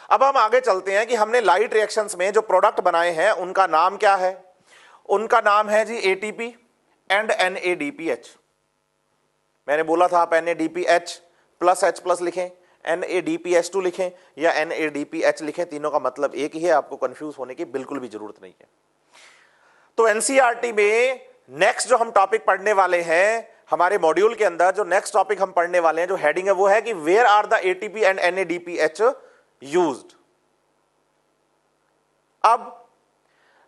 अब हम आगे चलते हैं कि हमने लाइट रिएक्शंस में जो प्रोडक्ट बनाए हैं उनका नाम क्या है। उनका नाम है जी एटीपी एंड NADPH। मैंने बोला था आप NADPH प्लस H प्लस लिखें, NADPH2 लिखें या NADPH लिखें, तीनों का मतलब एक ही है, आपको कंफ्यूज होने की बिल्कुल भी जरूरत नहीं है। तो एनसीईआरटी में नेक्स्ट जो हम टॉपिक पढ़ने वाले हैं, हमारे मॉड्यूल के अंदर जो नेक्स्ट टॉपिक हम पढ़ने वाले हैं, जो हेडिंग है वो है कि where are the ATP and NADPH used. अब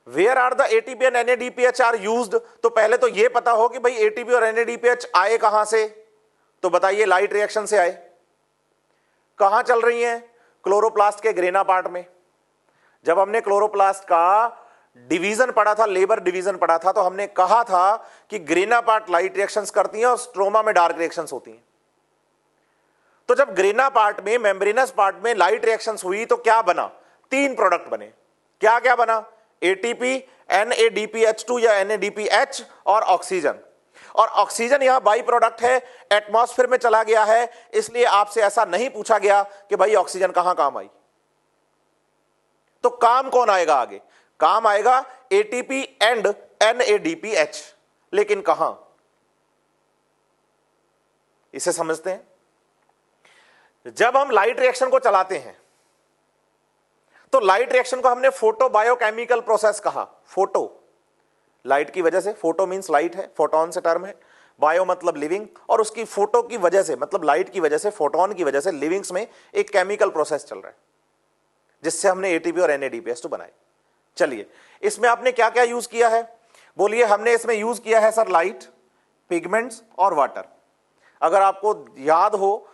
where are the ATP and NADPH are used, तो पहले तो यह पता हो कि भाई एटीपी और NADPH आए कहां से, तो बताइए लाइट रिएक्शन से आए। कहां चल रही हैं? क्लोरोप्लास्ट के ग्रेना पार्ट में। जब हमने क्लोरोप्लास्ट का डिवीजन पढ़ा था, लेबर डिवीजन पढ़ा था, तो हमने कहा था कि ग्रेना पार्ट लाइट रिएक्शंस करती हैं और स्ट्रोमा में डार्क रिएक्शंस होती हैं। तो जब ग्रेना पार्ट में, मेम्ब्रेनस पार्ट में लाइट रिएक्शंस हुई तो क्या बना? 3 प्रोडक्ट बने। क्या क्या बना? एटीपी, NADPH2 या NADPH और ऑक्सीजन। और ऑक्सीजन यहां बाई प्रोडक्ट है, एटमॉस्फेयर में चला गया है, इसलिए आपसे ऐसा नहीं पूछा गया कि भाई ऑक्सीजन कहां काम आई। तो काम कौन आएगा आगे? काम आएगा एटीपी एंड NADPH, लेकिन कहां? इसे समझते हैं। जब हम लाइट रिएक्शन को चलाते हैं तो लाइट रिएक्शन को हमने फोटो बायोकेमिकल प्रोसेस कहा। फोटो लाइट की वजह से, फोटो मींस लाइट है, फोटोन से टर्म है, बायो मतलब लिविंग, और उसकी फोटो की वजह से मतलब लाइट की वजह से, फोटोन की वजह से लिविंग्स में एक केमिकल प्रोसेस चल रहा है जिससे हमने एटीपी और NADPH2 बनाए। चलिए, इसमें आपने क्या क्या यूज किया है? बोलिए। हमने इसमें यूज किया है सर लाइट, पिगमेंट्स और वाटर। अगर आपको याद हो,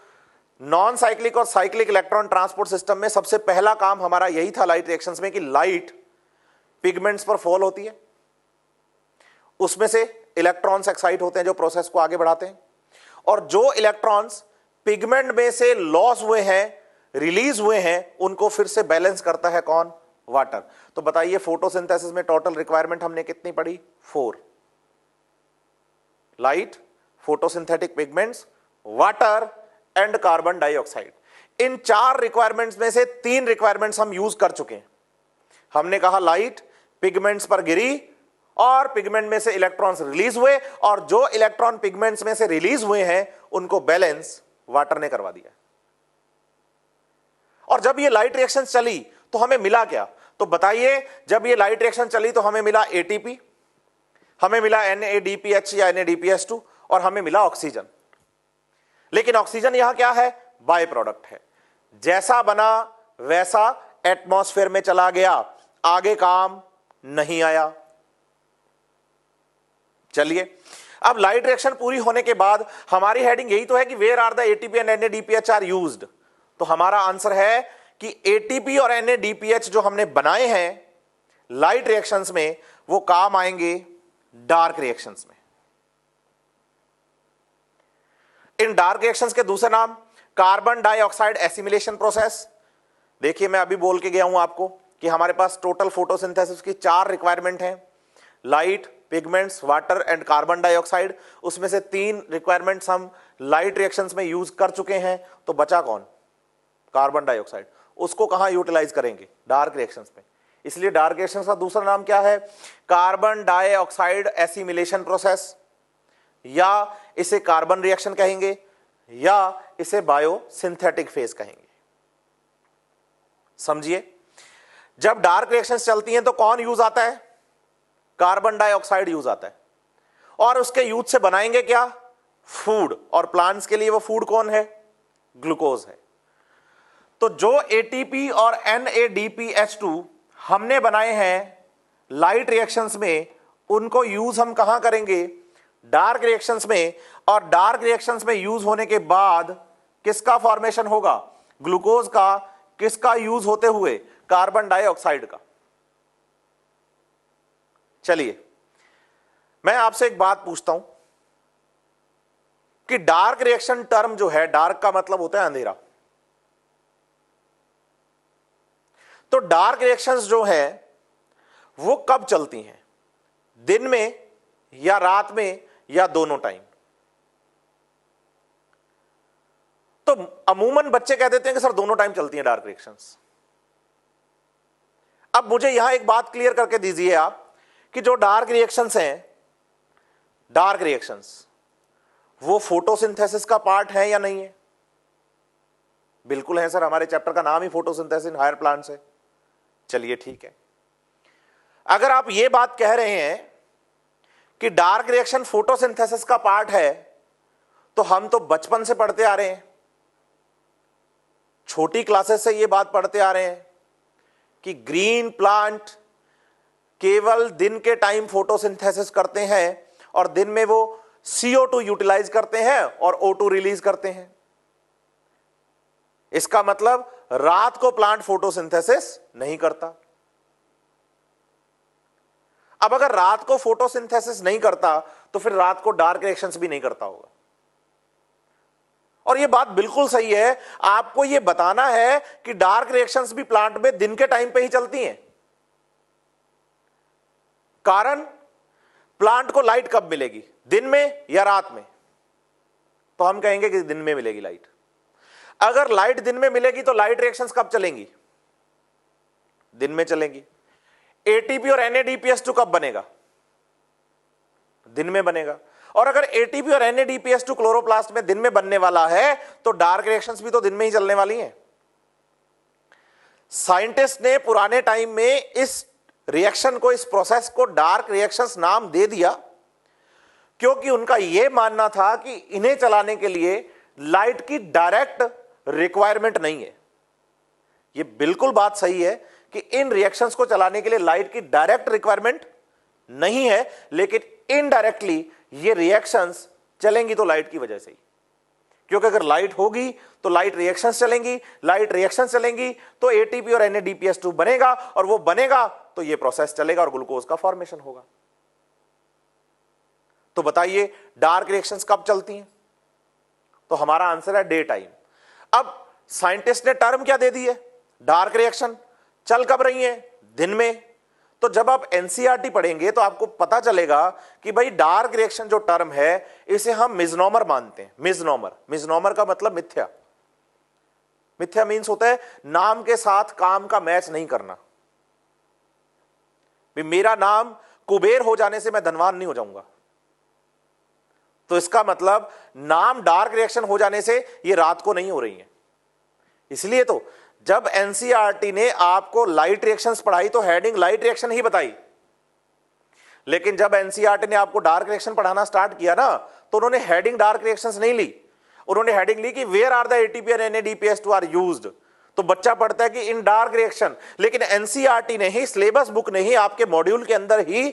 नॉन साइक्लिक और साइक्लिक इलेक्ट्रॉन ट्रांसपोर्ट सिस्टम में सबसे पहला काम हमारा यही था लाइट रिएक्शंस में कि लाइट पिगमेंट्स पर फॉल होती है, उसमें से इलेक्ट्रॉन्स एक्साइट होते हैं जो प्रोसेस को आगे बढ़ाते हैं, और जो इलेक्ट्रॉन्स पिगमेंट में से लॉस हुए हैं, रिलीज हुए हैं, उनको फिर से बैलेंस करता है कौन? वाटर। तो बताइए फोटोसिंथेसिस में टोटल रिक्वायरमेंट हमने कितनी पढ़ी? 4। Light, photosynthetic pigments, water and carbon dioxide. In 4 requirements में से 3 रिक्वायरमेंट्स हम यूज कर चुके हैं। हमने कहा लाइट पिगमेंट्स पर गिरी और पिगमेंट में से इलेक्ट्रॉन्स रिलीज हुए, और जो इलेक्ट्रॉन पिगमेंट्स में से रिलीज हुए हैं उनको बैलेंस वाटर ने करवा दिया। और जब ये लाइट रिएक्शन चली तो हमें मिला क्या? तो बताइए, जब ये लाइट रिएक्शन चली तो हमें मिला एटीपी, हमें मिला NADPH या NADPH2, और हमें मिला ऑक्सीजन। लेकिन ऑक्सीजन यहां क्या है? बाय प्रोडक्ट है। जैसा बना वैसा एटमॉस्फेयर में चला गया, आगे काम नहीं आया। चलिए, अब लाइट रिएक्शन पूरी होने के बाद हमारी हेडिंग यही तो है कि where are the ATP and NADPH are used. तो हमारा आंसर है कि एटीपी और NADPH जो हमने बनाए हैं लाइट रिएक्शंस में, वो काम आएंगे डार्क रिएक्शंस में। इन डार्क रिएक्शंस के दूसरे नाम कार्बन डाइऑक्साइड एसिमिलेशन प्रोसेस। देखिए, मैं अभी बोल के गया हूं आपको कि हमारे पास टोटल फोटोसिंथेसिस की 4 रिक्वायरमेंट हैं, light, pigments, water and carbon dioxide. उसमें से 3 रिक्वायरमेंट्स हम लाइट रिएक्शंस में यूज कर चुके हैं, तो बचा कौन? Carbon dioxide. उसको कहां यूटिलाइज करेंगे? डार्क रिएक्शंस में। इसलिए डार्क रिएक्शंस का दूसरा नाम क्या है? कार्बन डाइऑक्साइड एसिमिलेशन प्रोसेस, या इसे कार्बन रिएक्शन कहेंगे, या इसे बायोसिंथेटिक फेज कहेंगे। समझिए, जब डार्क रिएक्शंस चलती हैं तो कौन यूज आता है? कार्बन डाइऑक्साइड यूज आता है। और उसके यूज से बनाएंगे क्या? फूड। और प्लांट्स के लिए वो फूड कौन है? ग्लूकोज है। तो जो एटीपी और NADPH2 हमने बनाए हैं लाइट रिएक्शंस में, उनको यूज हम कहां करेंगे? डार्क रिएक्शंस में। और डार्क रिएक्शंस में यूज होने के बाद किसका फॉर्मेशन होगा? ग्लूकोज का। किसका यूज होते हुए? कार्बन डाइऑक्साइड का। चलिए, मैं आपसे एक बात पूछता हूं कि डार्क रिएक्शन टर्म जो है, डार्क का मतलब होता है अंधेरा, तो डार्क रिएक्शंस जो है वो कब चलती हैं? दिन में या रात में या दोनों टाइम? तो अमूमन बच्चे कह देते हैं कि सर दोनों टाइम चलती हैं डार्क रिएक्शंस। अब मुझे यहां एक बात क्लियर करके दीजिए आप कि जो डार्क रिएक्शंस हैं, डार्क रिएक्शंस वो फोटोसिंथेसिस का पार्ट है या नहीं है? बिल्कुल है सर, हमारे चैप्टर का नाम ही फोटोसिंथेसिस इन हायर प्लांट्स है। चलिए ठीक है, अगर आप ये बात कह रहे हैं कि डार्क रिएक्शन फोटोसिंथेसिस का पार्ट है, तो हम तो बचपन से पढ़ते आ रहे हैं, छोटी क्लासेस से ये बात पढ़ते आ रहे हैं कि ग्रीन प्लांट केवल दिन के टाइम फोटोसिंथेसिस करते हैं और दिन में वो CO2 यूटिलाइज करते हैं और O2 रिलीज करते हैं। इसका मतलब रात को प्लांट फोटोसिंथेसिस नहीं करता। अब अगर रात को फोटोसिंथेसिस नहीं करता तो फिर रात को डार्क रिएक्शंस भी नहीं करता होगा। और यह बात बिल्कुल सही है, आपको यह बताना है कि डार्क रिएक्शंस भी प्लांट में दिन के टाइम पे ही चलती हैं। कारण, प्लांट को लाइट कब मिलेगी, दिन में या रात में? तो हम कहेंगे कि दिन में मिलेगी लाइट। अगर लाइट दिन में मिलेगी तो लाइट रिएक्शंस कब चलेंगी? दिन में चलेंगी। एटीपी और NADPS2 कब बनेगा? दिन में बनेगा। और अगर एटीपी और NADPS2 क्लोरोप्लास्ट में दिन में बनने वाला है तो डार्क रिएक्शंस भी तो दिन में ही चलने वाली हैं। साइंटिस्ट ने पुराने टाइम में इस रिएक्शन को, इस प्रोसेस को डार्क रिएक्शंस नाम दे दिया क्योंकि उनका यह मानना था कि इन्हें चलाने के लिए लाइट की डायरेक्ट रिक्वायरमेंट नहीं है। यह बिल्कुल बात सही है कि इन रिएक्शंस को चलाने के लिए लाइट की डायरेक्ट रिक्वायरमेंट नहीं है, लेकिन इनडायरेक्टली ये रिएक्शंस चलेंगी तो लाइट की वजह से ही। क्योंकि अगर लाइट होगी तो लाइट रिएक्शंस चलेंगी, लाइट रिएक्शंस चलेंगी तो एटीपी और NADPS2 बनेगा, और वो बनेगा तो ये प्रोसेस चलेगा और ग्लूकोज का फॉर्मेशन होगा। तो बताइए डार्क रिएक्शंस कब चलती हैं? तो हमारा आंसर है डे टाइम। अब साइंटिस्ट ने टर्म क्या दे दी है? डार्क रिएक्शन चल कब रही है? दिन में। तो जब आप NCERT पढ़ेंगे तो आपको पता चलेगा कि भाई डार्क रिएक्शन जो टर्म है इसे हम मिजनॉमर मानते हैं। मिजनॉमर का मतलब मिथ्या। मिथ्या मीन्स होता है नाम के साथ काम का मैच नहीं करना। मेरा नाम कुबेर हो जाने से मैं धनवान नहीं हो जाऊंगा, तो इसका मतलब नाम डार्क रिएक्शन हो जाने से ये रात को नहीं हो रही है। इसलिए तो जब NCERT ने आपको लाइट रिएक्शंस पढ़ाई तो हेडिंग लाइट रिएक्शन ही बताई, लेकिन जब NCERT ने आपको डार्क रिएक्शन पढ़ाना स्टार्ट किया ना तो उन्होंने हेडिंग डार्क रिएक्शंस नहीं ली, उन्होंने हेडिंग ली कि वेयर आर द एटीपी और NADPS2 आर यूज्ड। तो बच्चा पढ़ता है कि इन डार्क रिएक्शन, लेकिन NCERT ने ही, सिलेबस बुक ने ही आपके मॉड्यूल के अंदर ही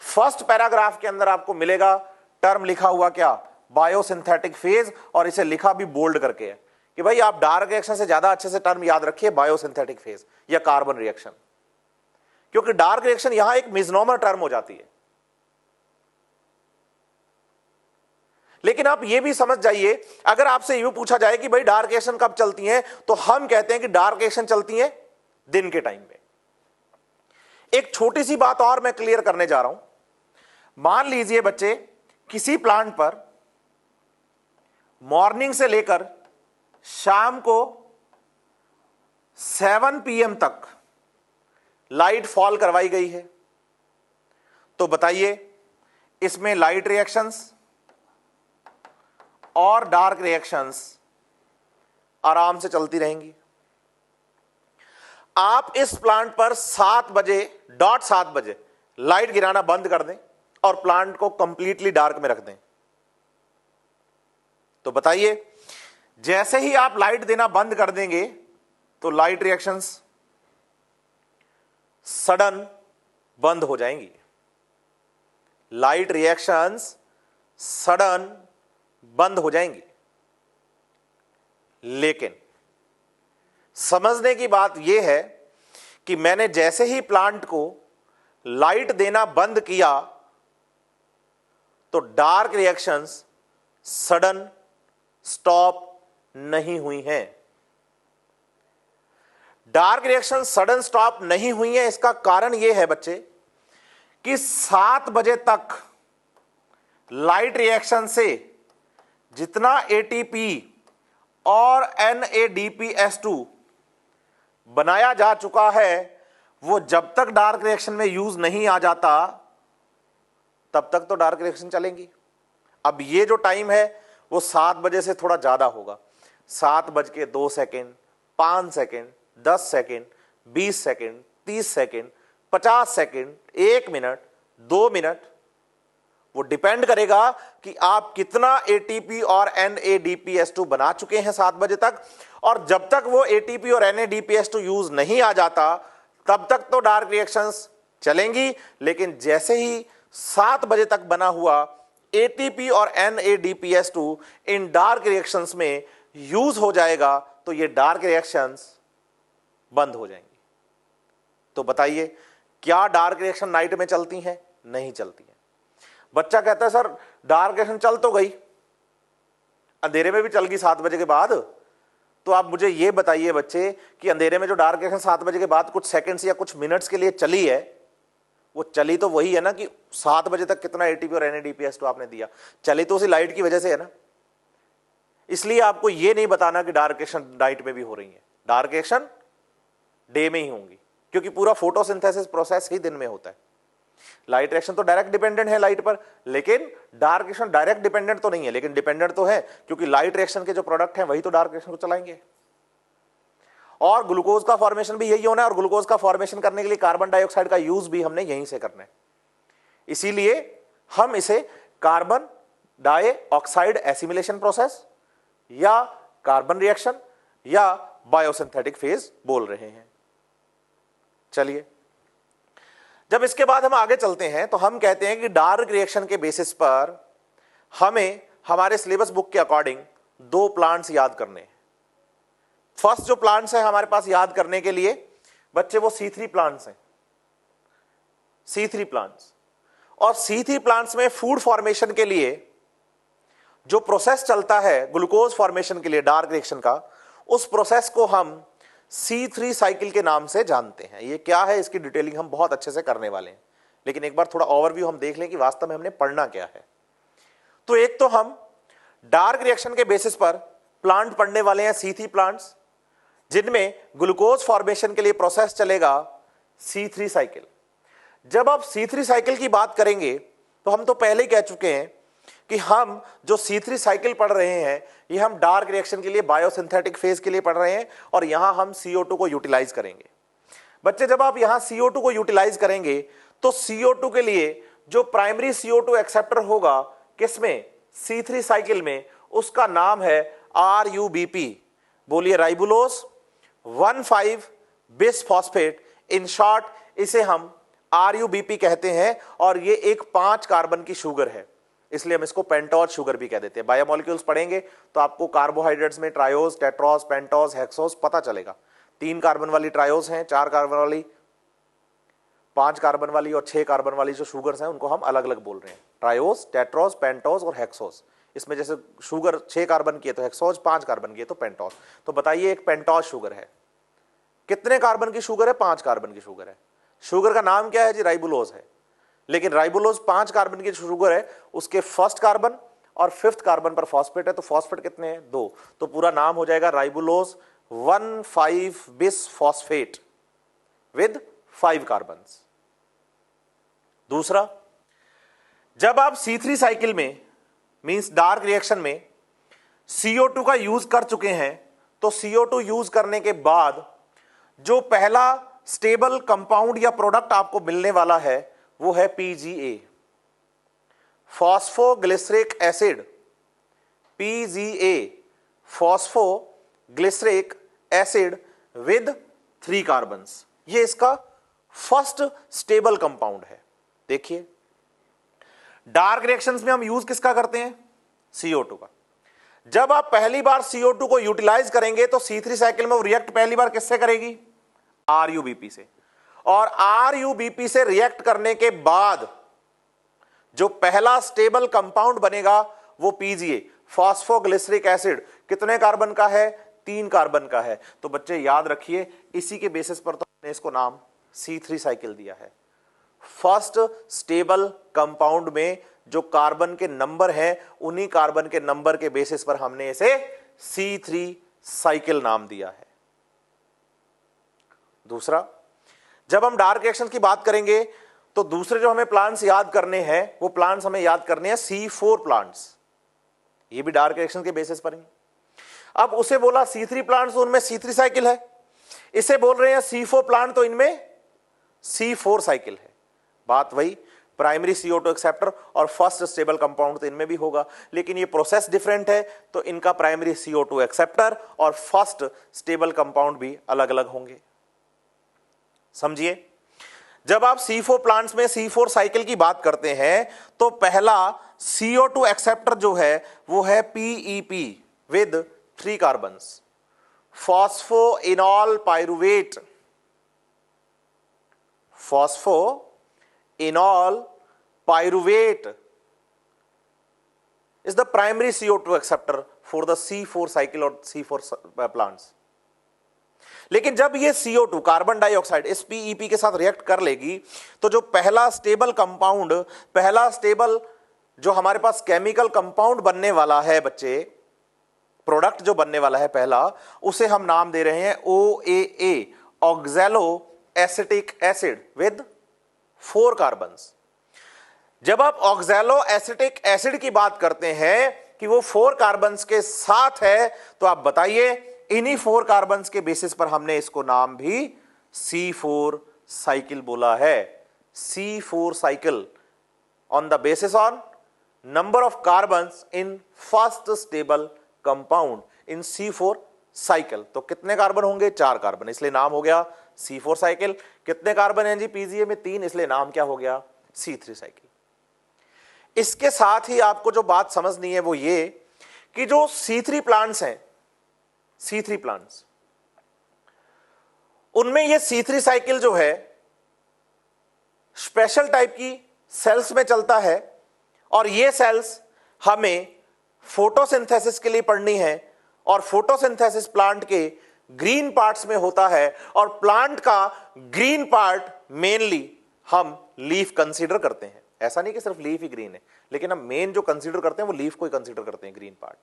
फर्स्ट पैराग्राफ के अंदर आपको मिलेगा टर्म लिखा हुआ क्या? बायोसिंथेटिक फेज, और इसे लिखा भी बोल्ड करके है कि भाई आप डार्क रिएक्शन से ज्यादा अच्छे से टर्म याद रखिए बायोसिंथेटिक फेज या कार्बन रिएक्शन, क्योंकि डार्क रिएक्शन यहां एक मिसनॉमर टर्म हो जाती है। लेकिन आप यह भी समझ जाइए, अगर आपसे यूं पूछा जाए कि भाई डार्क रिएक्शन कब चलती हैं, तो हम कहते हैं कि डार्क रिएक्शन चलती हैं दिन के टाइम पे। एक छोटी सी बात और मैं क्लियर करने जा रहा हूं। मान लीजिए बच्चे, किसी प्लांट पर मॉर्निंग से लेकर शाम को 7 PM तक लाइट फॉल करवाई गई है, तो बताइए इसमें लाइट रिएक्शंस और डार्क रिएक्शंस आराम से चलती रहेंगी। आप इस प्लांट पर 7 बजे लाइट गिराना बंद कर दें और प्लांट को कंप्लीटली डार्क में रख दें, तो बताइए जैसे ही आप लाइट देना बंद कर देंगे तो लाइट रिएक्शंस सडन बंद हो जाएंगी। लाइट रिएक्शंस सडन बंद हो जाएंगी। लेकिन समझने की बात यह है कि मैंने जैसे ही प्लांट को लाइट देना बंद किया तो डार्क रिएक्शंस सडन स्टॉप नहीं हुई हैं। डार्क रिएक्शन सडन स्टॉप नहीं हुई है, इसका कारण यह है बच्चे कि 7 बजे तक लाइट रिएक्शन से जितना एटीपी और NADPS2 बनाया जा चुका है वो जब तक डार्क रिएक्शन में यूज नहीं आ जाता तब तक तो डार्क रिएक्शन चलेंगी। अब ये जो टाइम है वो 7 बजे से थोड़ा ज्यादा होगा, 7:02, 5 second, 10 second, 20 second, 30 second, 50 second, 1 minute, 2 minute. वो डिपेंड करेगा कि आप कितना एटीपी और NADPS2 बना चुके हैं 7 बजे तक, और जब तक वो एटीपी और NADPS2 यूज नहीं आ जाता तब तक तो डार्क रिएक्शंस चलेंगी। लेकिन जैसे ही 7 बजे तक बना हुआ एटीपी और NADPS2 इन डार्क रिएक्शंस में यूज हो जाएगा तो ये डार्क रिएक्शंस बंद हो जाएंगी। तो बताइए, क्या डार्क रिएक्शन नाइट में चलती हैं? नहीं चलती हैं। बच्चा कहता है सर डार्क रिएक्शन चल तो गई, अंधेरे में भी चल गई 7 बजे के बाद। तो आप मुझे यह बताइए बच्चे कि अंधेरे में जो डार्क रिएक्शन 7 बजे के बाद कुछ सेकंड्स या कुछ मिनट्स के लिए चली है, वो चली तो वही है ना कि 7 बजे तक कितना एटीपी और NADPS2 आपने दिया, चली तो उसी लाइट की वजह से है ना। इसलिए आपको यह नहीं बताना कि डार्क रिएक्शन नाइट में भी हो रही है, डार्क रिएक्शन डे में ही होंगी, क्योंकि पूरा फोटोसिंथेसिस प्रोसेस ही दिन में होता है। लाइट रिएक्शन तो डायरेक्ट डिपेंडेंट है लाइट पर, लेकिन डार्क रिएक्शन डायरेक्ट डिपेंडेंट तो नहीं है, लेकिन डिपेंडेंट तो है, क्योंकि लाइट रिएक्शन के जो प्रोडक्ट हैं वही तो डार्क रिएक्शन को चलाएंगे। और ग्लूकोज का फॉर्मेशन भी यही होना है, और ग्लूकोज का फॉर्मेशन करने के लिए कार्बन डाइऑक्साइड का यूज भी हमने यहीं से करना है। इसीलिए हम इसे कार्बन डाइऑक्साइड एसिमिलेशन प्रोसेस या कार्बन रिएक्शन या बायोसिंथेटिक फेज बोल रहे हैं। चलिए, जब इसके बाद हम आगे चलते हैं तो हम कहते हैं कि डार्क रिएक्शन के बेसिस पर हमें हमारे सिलेबस बुक के अकॉर्डिंग 2 प्लांट्स याद करने हैं। फर्स्ट जो प्लांट्स है हमारे पास याद करने के लिए बच्चे, वो C3 प्लांट्स हैं, C3 प्लांट्स। और C3 प्लांट्स में फूड फॉर्मेशन के लिए जो प्रोसेस चलता है ग्लूकोज फॉर्मेशन के लिए डार्क रिएक्शन का, उस प्रोसेस को हम C3 साइकिल के नाम से जानते हैं। ये क्या है, इसकी डिटेलिंग हम बहुत अच्छे से करने वाले हैं, लेकिन एक बार थोड़ा ओवरव्यू हम देख लें कि वास्तव में हमने पढ़ना क्या है। तो एक तो हम डार्क रिएक्शन के बेसिस पर प्लांट पढ़ने वाले हैं C3 प्लांट्स, जिनमें ग्लूकोज फॉर्मेशन के लिए प्रोसेस चलेगा C3 साइकिल। जब आप C3 साइकिल की बात करेंगे तो हम तो पहले ही कह चुके हैं कि हम जो C3 साइकिल पढ़ रहे हैं ये हम डार्क रिएक्शन के लिए बायोसिंथेटिक फेज के लिए पढ़ रहे हैं, और यहां हम CO2 को यूटिलाइज करेंगे। बच्चे, जब आप यहां CO2 को यूटिलाइज करेंगे तो CO2 के लिए जो प्राइमरी CO2 एक्सेप्टर होगा किसमें, C3 साइकिल में, उसका नाम है RUBP। बोलिए, ribulose 1,5 bis phosphate. In short इसे हम RUBP कहते हैं, और ये एक 5 कार्बन की शुगर है, इसलिए हम इसको पेंटोज शुगर भी कह देते हैं। बायोमोलिक्यूल्स पढ़ेंगे तो आपको कार्बोहाइड्रेट्स में ट्रायोज, टेट्रोज, पेंटोज, हेक्सोज पता चलेगा। 3 कार्बन वाली ट्रायोज हैं, 4 कार्बन वाली, 5 कार्बन वाली और 6 कार्बन वाली जो शुगर्स हैं उनको हम अलग अलग बोल रहे हैं, ट्रायोज, टेट्रोज, पेंटोज और हेक्सोज। इसमें जैसे शुगर 6 कार्बन की है तो हेक्सोज, 5 कार्बन की है तो पेंटोज। तो बताइए, एक पेंटोज शुगर है, कितने कार्बन की शुगर है? 5 कार्बन की शुगर है। शुगर का नाम क्या है जी? राइबुलोज है। लेकिन राइबुलोज 5 कार्बन की शुगर है, उसके फर्स्ट कार्बन और 5th कार्बन पर फॉस्फेट है, तो फॉस्फेट कितने हैं? 2। तो पूरा नाम हो जाएगा ribulose 1,5 bis phosphate with 5 carbon. दूसरा, जब आप C3 साइकिल में मींस डार्क रिएक्शन में CO2 का यूज कर चुके हैं, तो CO2 यूज करने के बाद जो पहला स्टेबल कंपाउंड या प्रोडक्ट आपको मिलने वाला है वो है PGA, phosphoglyceric acid. PGA, phosphoglyceric acid with 3 carbons. ये इसका फर्स्ट स्टेबल कंपाउंड है। देखिए, डार्क रिएक्शंस में हम यूज किसका करते हैं? CO2 का। जब आप पहली बार CO2 को यूटिलाइज करेंगे तो C3 साइकिल में वो रिएक्ट पहली बार किससे करेगी? RUBP से। और RUBP से रिएक्ट करने के बाद जो पहला स्टेबल कंपाउंड बनेगा वो PGA, फॉस्फोग्लिसरिक एसिड, कितने कार्बन का है? 3 कार्बन का है। तो बच्चे याद रखिए, इसी के बेसिस पर तो हमने इसको नाम C3 साइकिल दिया है। फर्स्ट स्टेबल कंपाउंड में जो कार्बन के नंबर हैं, उन्हीं कार्बन के नंबर के बेसिस पर हमने इसे C3 साइकिल नाम दिया है। दूसरा, जब हम डार्क रिएक्शन की बात करेंगे तो दूसरे जो हमें प्लांट्स याद करने हैं वो प्लांट्स हमें याद करने हैं C4 प्लांट्स, ये भी डार्क रिएक्शन के बेसिस पर ही। अब उसे बोला C3 प्लांट्स, तो उनमें C3 साइकिल है, इसे बोल रहे हैं C4 प्लांट, तो इनमें C4 साइकिल है। बात वही, प्राइमरी CO2 एक्सेप्टर और फर्स्ट स्टेबल कंपाउंड तो इनमें भी होगा, लेकिन ये प्रोसेस डिफरेंट है, तो इनका प्राइमरी CO2 एक्सेप्टर और फर्स्ट स्टेबल कंपाउंड भी अलग अलग होंगे। समझिए, जब आप C4 प्लांट्स में C4 साइकिल की बात करते हैं तो पहला CO2 एक्सेप्टर जो है वो है PEP with 3 carbons, phosphoenol pyruvate, phosphoenol pyruvate is the primary CO2 acceptor for the C4 cycle और C4 plants। लेकिन जब ये CO2 कार्बन डाइऑक्साइड इस PEP के साथ रिएक्ट कर लेगी तो जो पहला स्टेबल कंपाउंड, पहला स्टेबल जो हमारे पास केमिकल कंपाउंड बनने वाला है बच्चे, प्रोडक्ट जो बनने वाला है पहला, उसे हम नाम दे रहे हैं OAA, oxalo acetic acid with 4 carbons. जब आप ऑक्सैलो एसिटिक एसिड की बात करते हैं कि वो 4 कार्बन्स के साथ है, तो आप बताइए इन्हीं 4 कार्बन्स के बेसिस पर हमने इसको नाम भी C4 साइकिल बोला है। C4 cycle on the basis on number of carbons in first stable compound in C4 cycle. तो कितने कार्बन होंगे? 4 कार्बन, इसलिए नाम हो गया C4 साइकिल। कितने कार्बन हैं जी PGA में? 3, इसलिए नाम क्या हो गया? C3 cycle. इसके साथ ही आपको जो बात समझनी है वो ये कि जो C3 प्लांट्स हैं, C3 प्लांट्स, उनमें ये C3 साइकिल जो है स्पेशल टाइप की सेल्स में चलता है, और ये सेल्स हमें फोटोसिंथेसिस के लिए पढ़नी है, और फोटोसिंथेसिस प्लांट के ग्रीन पार्ट्स में होता है, और प्लांट का ग्रीन पार्ट मेनली हम लीफ कंसीडर करते हैं। ऐसा नहीं कि सिर्फ लीफ ही ग्रीन है, लेकिन हम मेन जो कंसीडर करते हैं वो लीफ को ही कंसीडर करते हैं, ग्रीन पार्ट।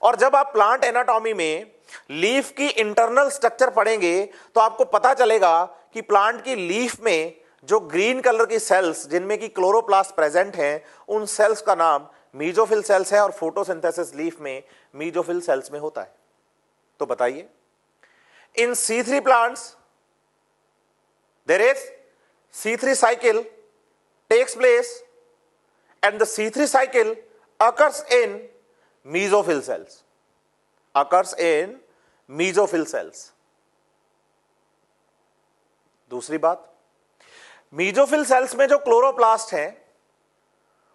और जब आप प्लांट एनाटॉमी में लीफ की इंटरनल स्ट्रक्चर पढ़ेंगे तो आपको पता चलेगा कि प्लांट की लीफ में जो ग्रीन कलर की सेल्स जिनमें कि क्लोरोप्लास्ट प्रेजेंट हैं, उन सेल्स का नाम मीजोफिल सेल्स है, और फोटोसिंथेसिस लीफ में मीजोफिल सेल्स में होता है। तो बताइए, इन C3 plants there is C3 cycle takes place and the C3 cycle occurs in mesophyll cells, occurs in mesophyll cells। दूसरी बात, मेसोफिल सेल्स में जो क्लोरोप्लास्ट हैं,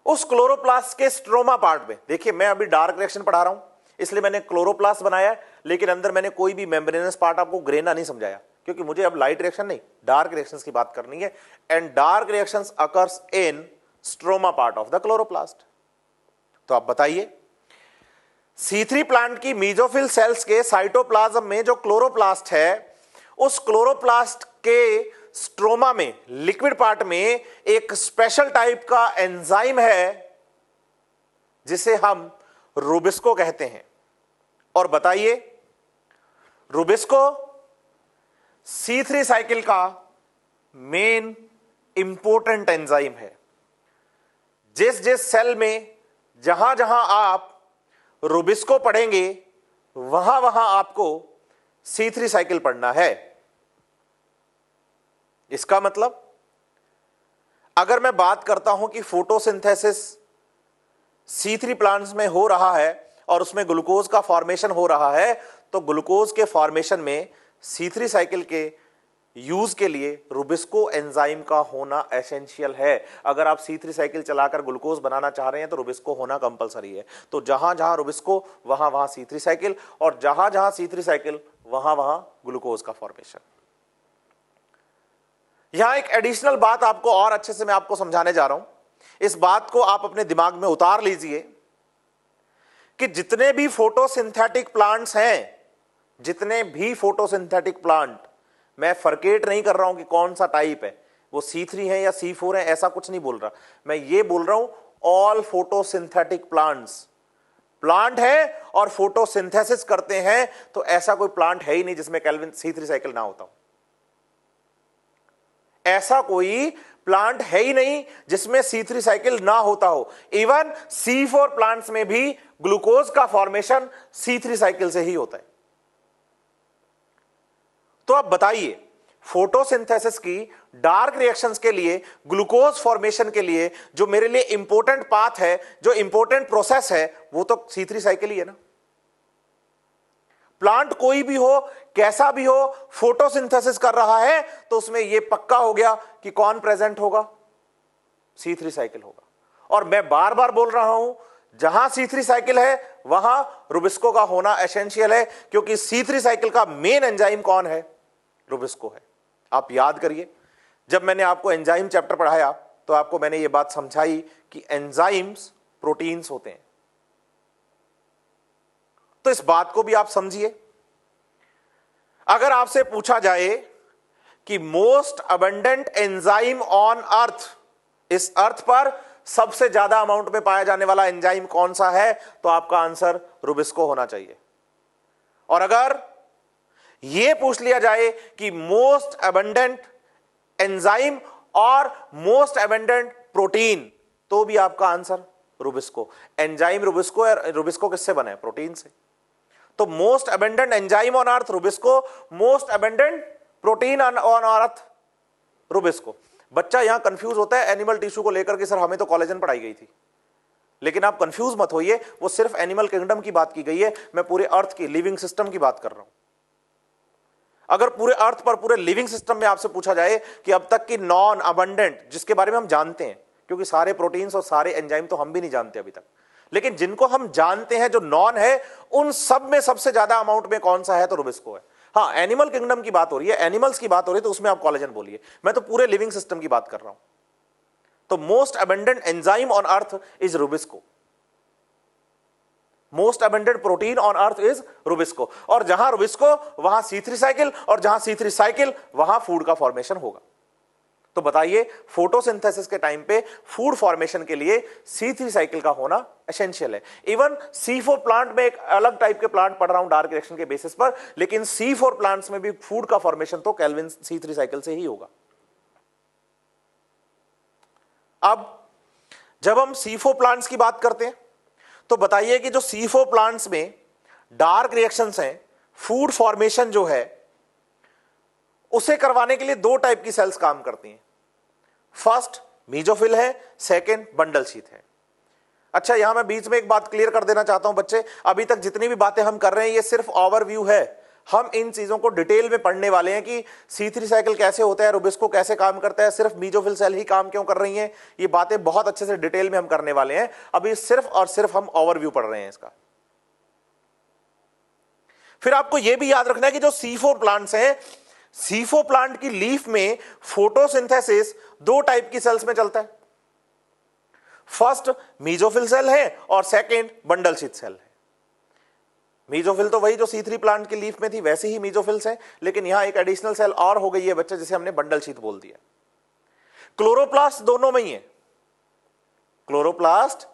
उस क्लोरोप्लास्ट के स्ट्रोमा पार्ट में, देखिए मैं अभी डार्क रिएक्शन पढ़ा रहा हूं इसलिए मैंने क्लोरोप्लास्ट बनाया, लेकिन अंदर मैंने कोई भी मेम्ब्रेनस पार्ट आपको ग्रे नहीं समझाया, क्योंकि मुझे अब लाइट रिएक्शन नहीं डार्क रिएक्शंस की बात करनी है। And dark reactions occurs in stroma part of the chloroplast. तो आप बताइए, C3 प्लांट की मेसोफिल सेल्स के साइटोप्लाज्म में जो क्लोरोप्लास्ट है, उस क्लोरोप्लास्ट के स्ट्रोमा में, लिक्विड पार्ट में एक स्पेशल टाइप का एंजाइम है जिसे हम रूबिस्को कहते हैं। और बताइए, रूबिस्को C3 साइकिल का मेन इंपॉर्टेंट एंजाइम है। जिस जिस सेल में जहां जहां आप रूबिस्को पढ़ेंगे वहां वहां आपको C3 साइकिल पढ़ना है। इसका मतलब, अगर मैं बात करता हूं कि फोटोसिंथेसिस C3 प्लांट्स में हो रहा है और उसमें ग्लूकोज का फॉर्मेशन हो रहा है, तो ग्लूकोज के फॉर्मेशन में C3 साइकिल के यूज के लिए रूबिस्को एंजाइम का होना एसेंशियल है। अगर आप C3 साइकिल चलाकर ग्लूकोज बनाना चाह रहे हैं तो रूबिस्को होना कंपलसरी है। तो जहां जहां रूबिस्को वहां वहां C3 साइकिल, और जहां जहां C3 साइकिल वहां वहां ग्लूकोज का फॉर्मेशन। यहां एक एडिशनल बात आपको और अच्छे से मैं आपको समझाने जा रहा हूं, इस बात को आप अपने दिमाग में उतार लीजिए कि जितने भी फोटोसिंथेटिक प्लांट्स हैं, जितने भी फोटोसिंथेटिक प्लांट, मैं फर्केट नहीं कर रहा हूं कि कौन सा टाइप है, वो C3 है या C4 है, ऐसा कुछ नहीं बोल रहा। मैं ये बोल रहा हूं ऑल फोटोसिंथेटिक प्लांट्स, प्लांट है और फोटोसिंथेसिस करते हैं, तो ऐसा कोई प्लांट है ही नहीं जिसमें केल्विन C3 साइकिल ना होता हो। ऐसा कोई प्लांट है ही नहीं जिसमें C3 साइकिल ना होता हो। इवन C4 प्लांट्स में भी ग्लूकोज का फॉर्मेशन C3 साइकिल से ही होता है। तो अब बताइए, फोटोसिंथेसिस की डार्क रिएक्शंस के लिए, ग्लूकोज फॉर्मेशन के लिए जो मेरे लिए इंपॉर्टेंट पाथ है, जो इंपॉर्टेंट प्रोसेस है, वो तो C3 साइकिल ही है ना। प्लांट कोई भी हो, कैसा भी हो, फोटोसिंथेसिस कर रहा है तो उसमें यह पक्का हो गया कि कौन प्रेजेंट होगा, C3 साइकिल होगा। और मैं बार बार बोल रहा हूं, जहां C3 साइकिल है वहां रुबिस्को का होना एसेंशियल है, क्योंकि C3 साइकिल का मेन एंजाइम कौन है, रुबिस्को है। आप याद करिए, जब मैंने आपको एंजाइम चैप्टर पढ़ाया तो आपको मैंने यह बात समझाई कि एंजाइम्स प्रोटीन्स होते हैं। तो इस बात को भी आप समझिए। अगर आपसे पूछा जाए कि most abundant enzyme on earth, इस अर्थ पर सबसे ज्यादा अमाउंट में पाया जाने वाला एंजाइम कौन सा है, तो आपका आंसर रुबिस्को होना चाहिए। और अगर यह पूछ लिया जाए कि मोस्ट अबंडेंट एंजाइम और मोस्ट अबंडेंट प्रोटीन, तो भी आपका answer Rubisco. Enzyme Rubisco, Rubisco किससे बना है, प्रोटीन से। तो most abundant enzyme on earth Rubisco, most abundant protein on earth Rubisco. बच्चा यहां कंफ्यूज होता है एनिमल टिश्यू को लेकर के, सर हमें तो कोलेजन पढ़ाई गई थी। लेकिन आप कंफ्यूज मत होइए, वो सिर्फ एनिमल किंगडम की बात की गई है, मैं पूरे अर्थ की लिविंग सिस्टम की बात कर रहा हूं। अगर पूरे अर्थ पर, पूरे लिविंग सिस्टम में आपसे पूछा जाए कि अब तक की नॉन अबंडेंट, जिसके बारे में हम जानते हैं, क्योंकि सारे प्रोटीन्स और सारे एंजाइम तो हम भी नहीं जानते अभी तक, लेकिन जिनको हम जानते हैं जो नॉन है, उन सब में सबसे ज्यादा अमाउंट में कौन सा है, तो रुबिस्को है। हाँ, एनिमल किंगडम की बात हो रही है, एनिमल्स की बात हो रही है, तो उसमें आप कोलेजन बोलिए। मैं तो पूरे लिविंग सिस्टम की बात कर रहा हूं। तो most abundant enzyme on earth is Rubisco, most abundant protein on earth is Rubisco. और जहां रुबिस्को वहां C3 साइकिल, और जहां C3 साइकिल वहां फूड का फॉर्मेशन होगा। तो बताइए, फोटोसिंथेसिस के टाइम पे फूड फॉर्मेशन के लिए C3 साइकिल का होना एसेंशियल है। इवन C4 प्लांट में एक अलग टाइप के प्लांट पढ़ रहा हूं डार्क रिएक्शन के बेसिस पर, लेकिन C4 प्लांट्स में भी फूड का फॉर्मेशन तो केल्विन C3 साइकिल से ही होगा। अब जब हम C4 प्लांट्स की बात करते हैं तो बताइए कि जो C4 प्लांट्स में डार्क रिएक्शंस हैं, फूड फॉर्मेशन जो है उसे करवाने के लिए दो टाइप की सेल्स काम करती हैं। फर्स्ट मीजोफिल है, सेकंड बंडल शीथ है। अच्छा, यहां मैं बीच में एक बात क्लियर कर देना चाहता हूं बच्चे, अभी तक जितनी भी बातें हम कर रहे हैं ये सिर्फ ओवरव्यू है। हम इन चीजों को डिटेल में पढ़ने वाले हैं कि C3 साइकिल कैसे होता है, रुबिस्को कैसे काम करता है, सिर्फ मीजोफिल सेल ही काम क्यों कर रही हैं, ये बातें बहुत अच्छे से डिटेल में हम करने वाले हैं। अभी सिर्फ और सिर्फ हम ओवरव्यू पढ़ रहे हैं इसका। फिर आपको यह भी याद रखना है कि जो C4 प्लांट्स हैं, C4 प्लांट की लीफ में फोटोसिंथेसिस दो टाइप की सेल्स में चलता है। फर्स्ट मीजोफिल सेल है और सेकंड बंडल शीथ सेल है। मीजोफिल तो वही जो C3 प्लांट की लीफ में थी वैसे ही मीजोफिल्स हैं, लेकिन यहां एक एडिशनल सेल और हो गई है बच्चे, जिसे हमने बंडल शीथ बोल दिया। क्लोरोप्लास्ट दोनों में ही है, क्लोरोप्लास्ट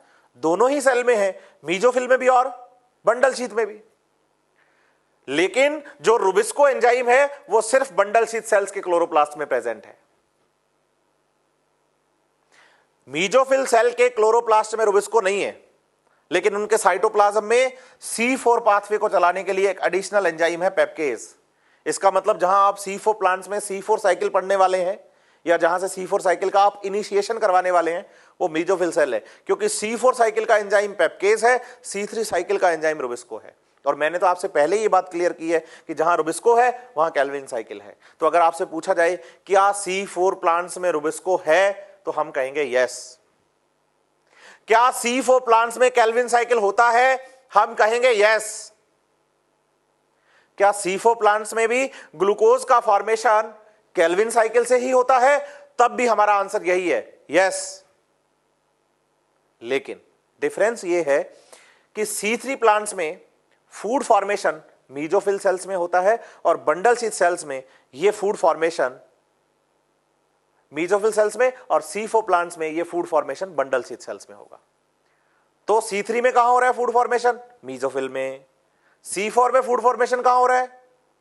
दोनों ही सेल में है, मीजोफिल में भी और बंडल शीथ में भी। लेकिन जो रुबिस्को एंजाइम है वो सिर्फ बंडल शीथ सेल्स के क्लोरोप्लास्ट में प्रेजेंट है। मीजोफिल सेल के क्लोरोप्लास्ट में रुबिस्को नहीं है, लेकिन उनके साइटोप्लाज्म में C4 पाथवे को चलाने के लिए एक एडिशनल एंजाइम है, पेप्केज। इसका मतलब जहां आप C4 प्लांट्स में C4 साइकिल पढ़ने वाले हैं, या जहां से C4 साइकिल का आप इनिशिएशन करवाने वाले हैं, वो मीजोफिल सेल है, क्योंकि C4 साइकिल का एंजाइम पेप्केज है, C3 साइकिल का एंजाइम रुबिस्को है। और मैंने तो आपसे पहले ये बात क्लियर की है कि जहां रुबिस्को है वहां केल्विन साइकिल है। तो अगर आपसे पूछा जाए क्या C4 प्लांट्स में रुबिस्को है, तो हम कहेंगे यस। क्या C4 प्लांट्स में केल्विन साइकिल होता है, हम कहेंगे यस। क्या C4 प्लांट्स में भी ग्लूकोज का फॉर्मेशन केल्विन साइकिल से ही होता है, तब भी हमारा आंसर यही है, यस। लेकिन डिफरेंस यह है कि C3 प्लांट्स में फूड फॉर्मेशन मीजोफिल सेल्स में होता है और बंडल शीथ सेल्स में यह फूड फॉर्मेशन मीजोफिल सेल्स में, और C4 प्लांट्स में यह food formation bundle sheath sales में होगा। तो C3 में कहां हो रहा है फूड फॉर्मेशन, मीजोफिल में। C4 में फूड फॉर्मेशन कहां हो रहा है,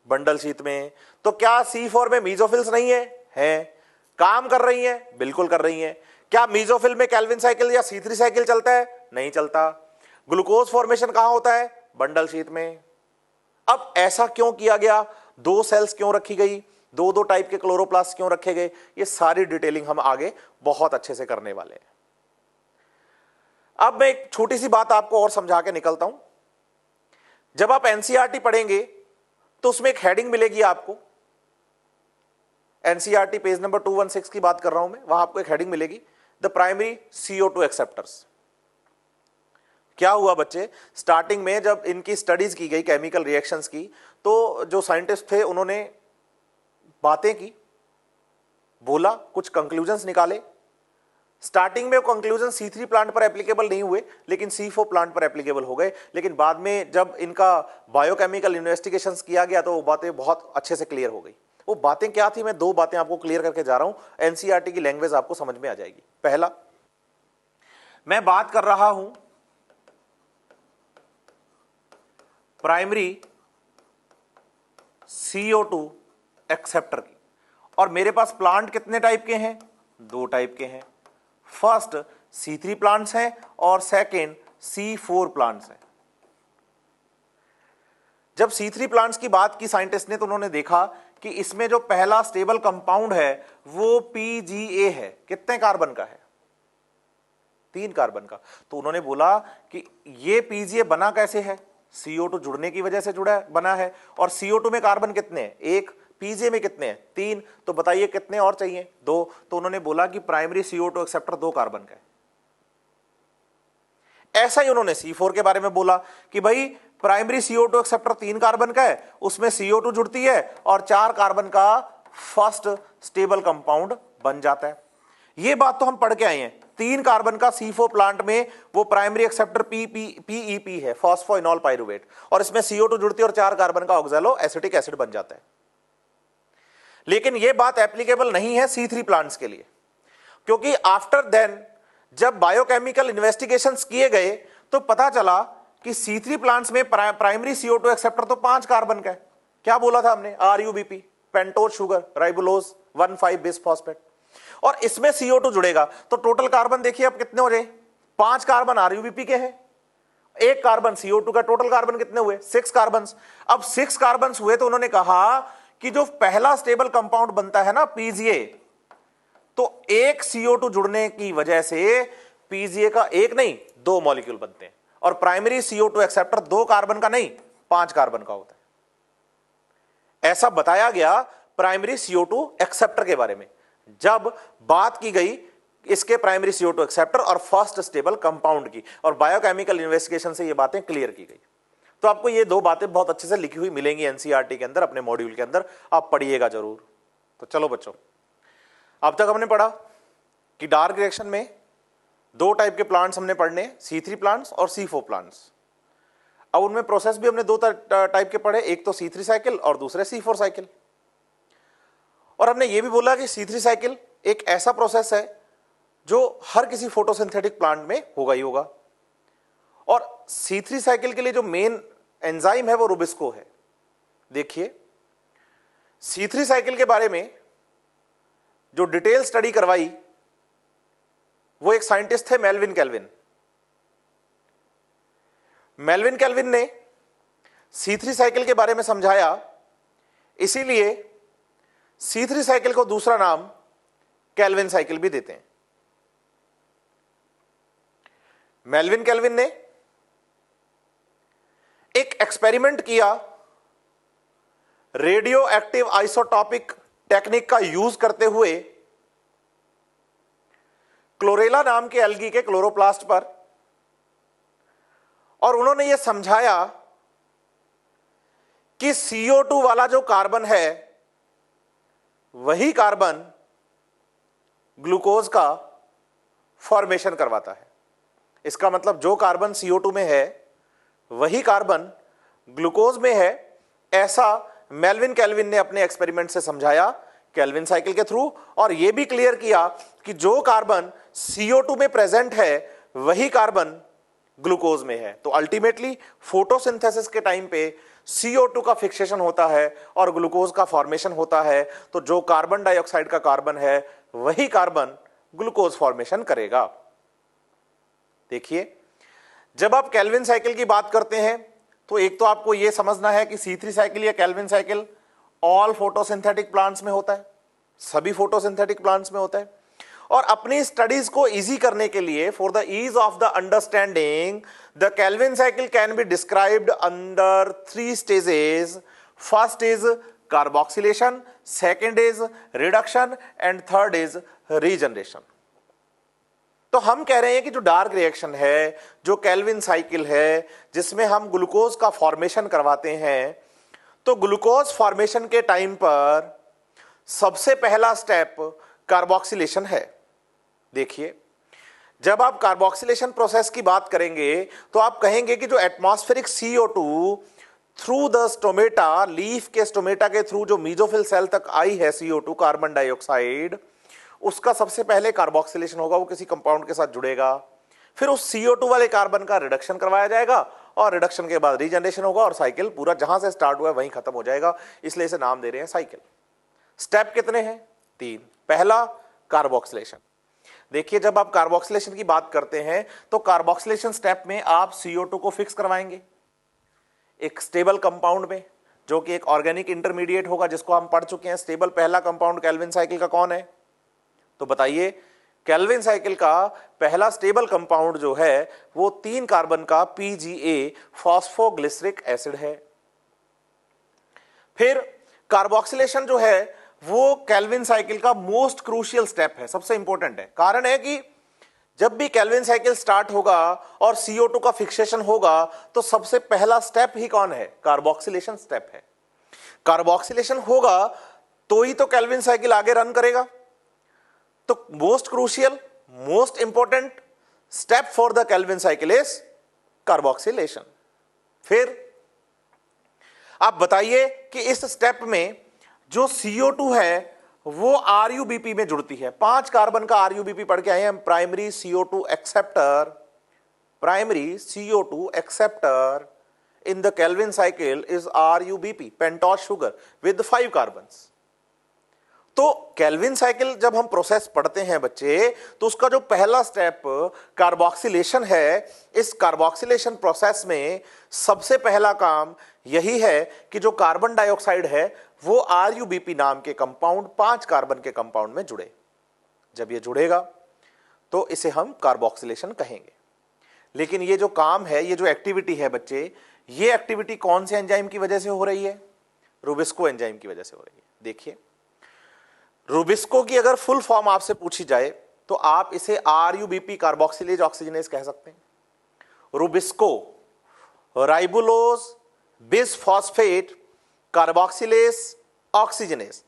बंडल शीथ में। तो क्या C4 में मीजोफिल्स नहीं है, काम कर रही हैं? बिल्कुल कर रही हैं। क्या मीजोफिल में केल्विन साइकिल या C3 साइकिल चलता है? नहीं चलता। ग्लूकोज फॉर्मेशन कहां होता है? बंडल शीथ में। अब ऐसा क्यों किया गया? दो सेल्स क्यों रखी गई? दो दो टाइप के क्लोरोप्लास्ट क्यों रखे गए? ये सारी डिटेलिंग हम आगे बहुत अच्छे से करने वाले हैं। अब मैं एक छोटी सी बात आपको और समझा के निकलता हूं। जब आप एनसीईआरटी पढ़ेंगे तो उसमें एक हेडिंग मिलेगी आपको। एनसीईआरटी पेज नंबर 216 की बात कर रहा हूं मैं। वहां आपको एक हेडिंग मिलेगी, द प्राइमरी CO2 एक्सेप्टर्स। क्या हुआ बच्चे, स्टार्टिंग में जब इनकी स्टडीज की गई केमिकल रिएक्शंस की, तो जो साइंटिस्ट थे उन्होंने बातें की, बोला, कुछ कंक्लूजन्स निकाले। स्टार्टिंग में वो कंक्लूजन C3 प्लांट पर एप्लीकेबल नहीं हुए, लेकिन C4 प्लांट पर एप्लीकेबल हो गए। लेकिन बाद में जब इनका बायोकेमिकल इन्वेस्टिगेशंस किया गया तो वो बातें बहुत अच्छे से क्लियर हो गई। वो बातें क्या थी, मैं दो बातें आपको क्लियर करके जा रहा हूं। एनसीईआरटी की लैंग्वेज आपको समझ में आ जाएगी। पहला, मैं बात कर रहा हूं प्राइमरी CO2 एक्सेप्टर की, और मेरे पास प्लांट कितने टाइप के हैं? दो टाइप के हैं। फर्स्ट C3 प्लांट्स हैं और सेकेंड C4 प्लांट्स हैं। जब C3 प्लांट्स की बात की साइंटिस्ट ने तो उन्होंने देखा कि इसमें जो पहला स्टेबल कंपाउंड है वो PGA है। कितने कार्बन का है? 3 कार्बन का। तो उन्होंने बोला कि ये PGA बना कैसे है? CO2 जुड़ने की वजह से जुड़ा बना है। और CO2 में कार्बन कितने हैं? 1। PGA में कितने हैं? 3। तो बताइए कितने और चाहिए? 2। तो उन्होंने बोला कि प्राइमरी CO2 एक्सेप्टर 2 कार्बन का है। ऐसा ही उन्होंने C4 के बारे में बोला कि भाई प्राइमरी CO2 एक्सेप्टर 3 कार्बन का है, उसमें CO2 जुड़ती है और 4 कार्बन का फर्स्ट स्टेबल कंपाउंड बन जाता है। ये बात तो हम पढ़ के आए हैं। 3 कार्बन का C4 प्लांट में वो प्राइमरी एक्सेप्टर PEP है, फॉस्फोइनॉल पाइरुवेट, और इसमें CO2 जुड़ती है और 4 कार्बन का ऑक्सैलो एसिटिक एसिड बन जाता है। लेकिन यह बात एप्लीकेबल नहीं है C3 प्लांट्स के लिए, क्योंकि आफ्टर देन जब बायोकेमिकल इन्वेस्टिगेशंस किए गए तो पता चला कि C3 प्लांट्स में प्राइमरी CO2 एक्सेप्टर तो 5 कार्बन का है। क्या बोला था हमने? RUBP, pentose sugar, राइबोलोज 1,5 bis phosphate, और इसमें CO2 जुड़ेगा तो टोटल कार्बन देखिए अब कितने हो जाए? 5 कार्बन RUBP के हैं, 1 कार्बन CO2 का, टोटल कार्बन कितने हुए? 6 कार्बन। अब 6 कार्बन हुए तो उन्होंने कहा कि जो पहला स्टेबल कंपाउंड बनता है ना PGA, तो एक CO2 जुड़ने की वजह से PGA का 1 नहीं 2 मॉलिक्यूल बनते हैं, और प्राइमरी CO2 एक्सेप्टर 2 कार्बन का नहीं 5 कार्बन का होता है। ऐसा बताया गया प्राइमरी CO2 एक्सेप्टर के बारे में जब बात की गई इसके प्राइमरी CO2 एक्सेप्टर और फर्स्ट स्टेबल कंपाउंड की, और बायोकेमिकल इन्वेस्टिगेशन से ये बातें क्लियर की गई। तो आपको ये दो बातें बहुत अच्छे से लिखी हुई मिलेंगी एनसीईआरटी के अंदर, अपने मॉड्यूल के अंदर, आप पढ़िएगा जरूर। तो चलो बच्चों, अब तक हमने पढ़ा कि डार्क रिएक्शन में 2 टाइप के प्लांट्स हमने पढ़ने, C3 प्लांट्स और C4 प्लांट्स। अब उनमें प्रोसेस भी हमने 2 टाइप के पढ़े, एक तो C3 साइकिल और दूसरे C4 साइकिल। और हमने ये भी बोला कि C3 साइकिल एक ऐसा प्रोसेस है जो हर किसी फोटोसिंथेटिक प्लांट में होगा ही होगा, और C3 साइकिल के लिए जो मेन एंजाइम है वो रुबिस्को है। देखिए C3 साइकिल के बारे में जो डिटेल स्टडी करवाई वो एक साइंटिस्ट थे मेल्विन केल्विन। मेल्विन केल्विन ने C3 साइकिल के बारे में समझाया, इसीलिए C3 साइकिल को दूसरा नाम केल्विन साइकिल भी देते हैं। मेल्विन केल्विन ने एक एक्सपेरिमेंट किया, रेडियो एक्टिव आइसोटॉपिक टेक्निक का यूज करते हुए क्लोरेला नाम के एल्गी के क्लोरोप्लास्ट पर, और उन्होंने यह समझाया कि CO2 वाला जो कार्बन है वही कार्बन ग्लूकोज का फॉर्मेशन करवाता है। इसका मतलब जो कार्बन CO2 में है वही कार्बन ग्लूकोज में है। ऐसा मेल्विन केल्विन ने अपने एक्सपेरिमेंट से समझाया केल्विन साइकिल के थ्रू, और यह भी क्लियर किया कि जो कार्बन CO2 में प्रेजेंट है वही कार्बन ग्लूकोज में है। तो अल्टीमेटली फोटोसिंथेसिस के टाइम पे CO2 का फिक्सेशन होता है और ग्लूकोज का फॉर्मेशन होता है। तो जो कार्बन डाइऑक्साइड का कार्बन है वही कार्बन ग्लूकोज फॉर्मेशन करेगा। देखिए, जब आप केल्विन साइकिल की बात करते हैं तो एक तो आपको यह समझना है कि C3 साइकिल या Calvin cycle all photosynthetic plants में होता है, सभी फोटोसिंथेटिक प्लांट्स में होता है। और अपनी स्टडीज को इजी करने के लिए, for the ease of the understanding, the Calvin cycle can be described under 3 stages. First is carboxylation, second is reduction and third is regeneration. तो हम कह रहे हैं कि जो डार्क रिएक्शन है, जो केल्विन साइकिल है, जिसमें हम ग्लूकोज का फॉर्मेशन करवाते हैं, तो ग्लूकोज फॉर्मेशन के टाइम पर सबसे पहला स्टेप कार्बोक्सिलेशन है। देखिए, जब आप कार्बोक्सिलेशन प्रोसेस की बात करेंगे तो आप कहेंगे कि जो atmospheric CO2 through the stomata, leaf के स्टोमेटा के थ्रू जो मीजोफिल सेल तक आई है CO2 कार्बन डाइऑक्साइड, उसका सबसे पहले कार्बोक्सिलेशन होगा, वो किसी कंपाउंड के साथ जुड़ेगा। फिर उस CO2 वाले कार्बन का रिडक्शन करवाया जाएगा और रिडक्शन के बाद रीजनरेशन होगा और साइकिल पूरा जहां से स्टार्ट हुआ है वहीं खत्म हो जाएगा। इसलिए इसे नाम दे रहे हैं साइकिल। स्टेप कितने हैं? 3। पहला कार्बोक्सिलेशन। देखिए, जब आप कार्बोक्सिलेशन की बात करते हैं तो कार्बोक्सिलेशन स्टेप में आप CO2 को फिक्स करवाएंगे एक स्टेबल कंपाउंड में, जो कि एक ऑर्गेनिक इंटरमीडिएट होगा, जिसको हम पढ़ चुके हैं। स्टेबल पहला कंपाउंड केल्विन साइकिल का कौन है? तो बताइए, केल्विन साइकिल का पहला स्टेबल कंपाउंड जो है वो 3 कार्बन का PGA फॉस्फोग्लिसरिक एसिड है। फिर कार्बोक्सिलेशन जो है वो केल्विन साइकिल का मोस्ट क्रूशियल स्टेप है, सबसे इंपॉर्टेंट है। कारण है कि जब भी केल्विन साइकिल स्टार्ट होगा और CO2 का फिक्सेशन होगा तो सबसे पहला स्टेप ही कौन है? कार्बोक्सिलेशन स्टेप है। कार्बोक्सिलेशन होगा तो ही तो केल्विन साइकिल आगे रन करेगा। तो most crucial, most important step for the Calvin cycle is carboxylation. फिर आप बताइए कि इस स्टेप में जो CO2 है वो RUBP में जुड़ती है। 5 कार्बन का RUBP पढ़ के आए हैं, primary CO2 acceptor. Primary CO2 acceptor in the Calvin cycle is RUBP, pentose sugar with 5 carbons. तो केल्विन साइकिल जब हम प्रोसेस पढ़ते हैं बच्चे, तो उसका जो पहला स्टेप कार्बोक्सिलेशन है, इस कार्बोक्सिलेशन प्रोसेस में सबसे पहला काम यही है कि जो कार्बन डाइऑक्साइड है वो RUBP नाम के कंपाउंड 5 कार्बन के कंपाउंड में जुड़े। जब ये जुड़ेगा तो इसे हम कार्बोक्सिलेशन कहेंगे। लेकिन ये जो काम है, ये जो एक्टिविटी है बच्चे, ये एक्टिविटी कौन से एंजाइम की वजह से हो रही है? रूबिस्को एंजाइम की वजह से हो रही है। देखिए, रूबिस्को की अगर फुल फॉर्म आपसे पूछी जाए तो आप इसे RUBP कार्बोक्सिलेज ऑक्सीजनेज कह सकते हैं। Rubisco ribulose bisphosphate carboxylase oxygenase.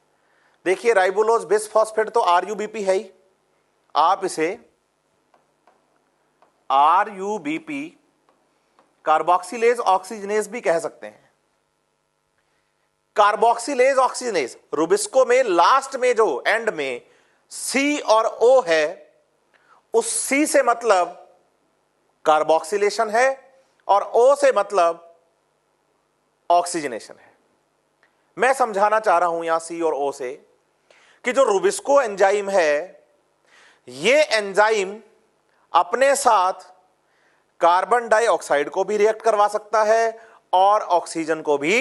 देखिए, राइबुलोज बिसफॉस्फेट तो RUBP है ही, आप इसे RUBP कार्बोक्सिलेज ऑक्सीजनेज भी कह सकते हैं। कार्बोक्सिलेज ऑक्सीजनेज, रूबिस्को में लास्ट में जो एंड में C और O है, उस C से मतलब कार्बोक्सिलेशन है और O से मतलब ऑक्सीजनेशन है। मैं समझाना चाह रहा हूं यहां C और O से कि जो रूबिस्को एंजाइम है, ये एंजाइम अपने साथ कार्बन डाइऑक्साइड को भी रिएक्ट करवा सकता है और ऑक्सीजन को भी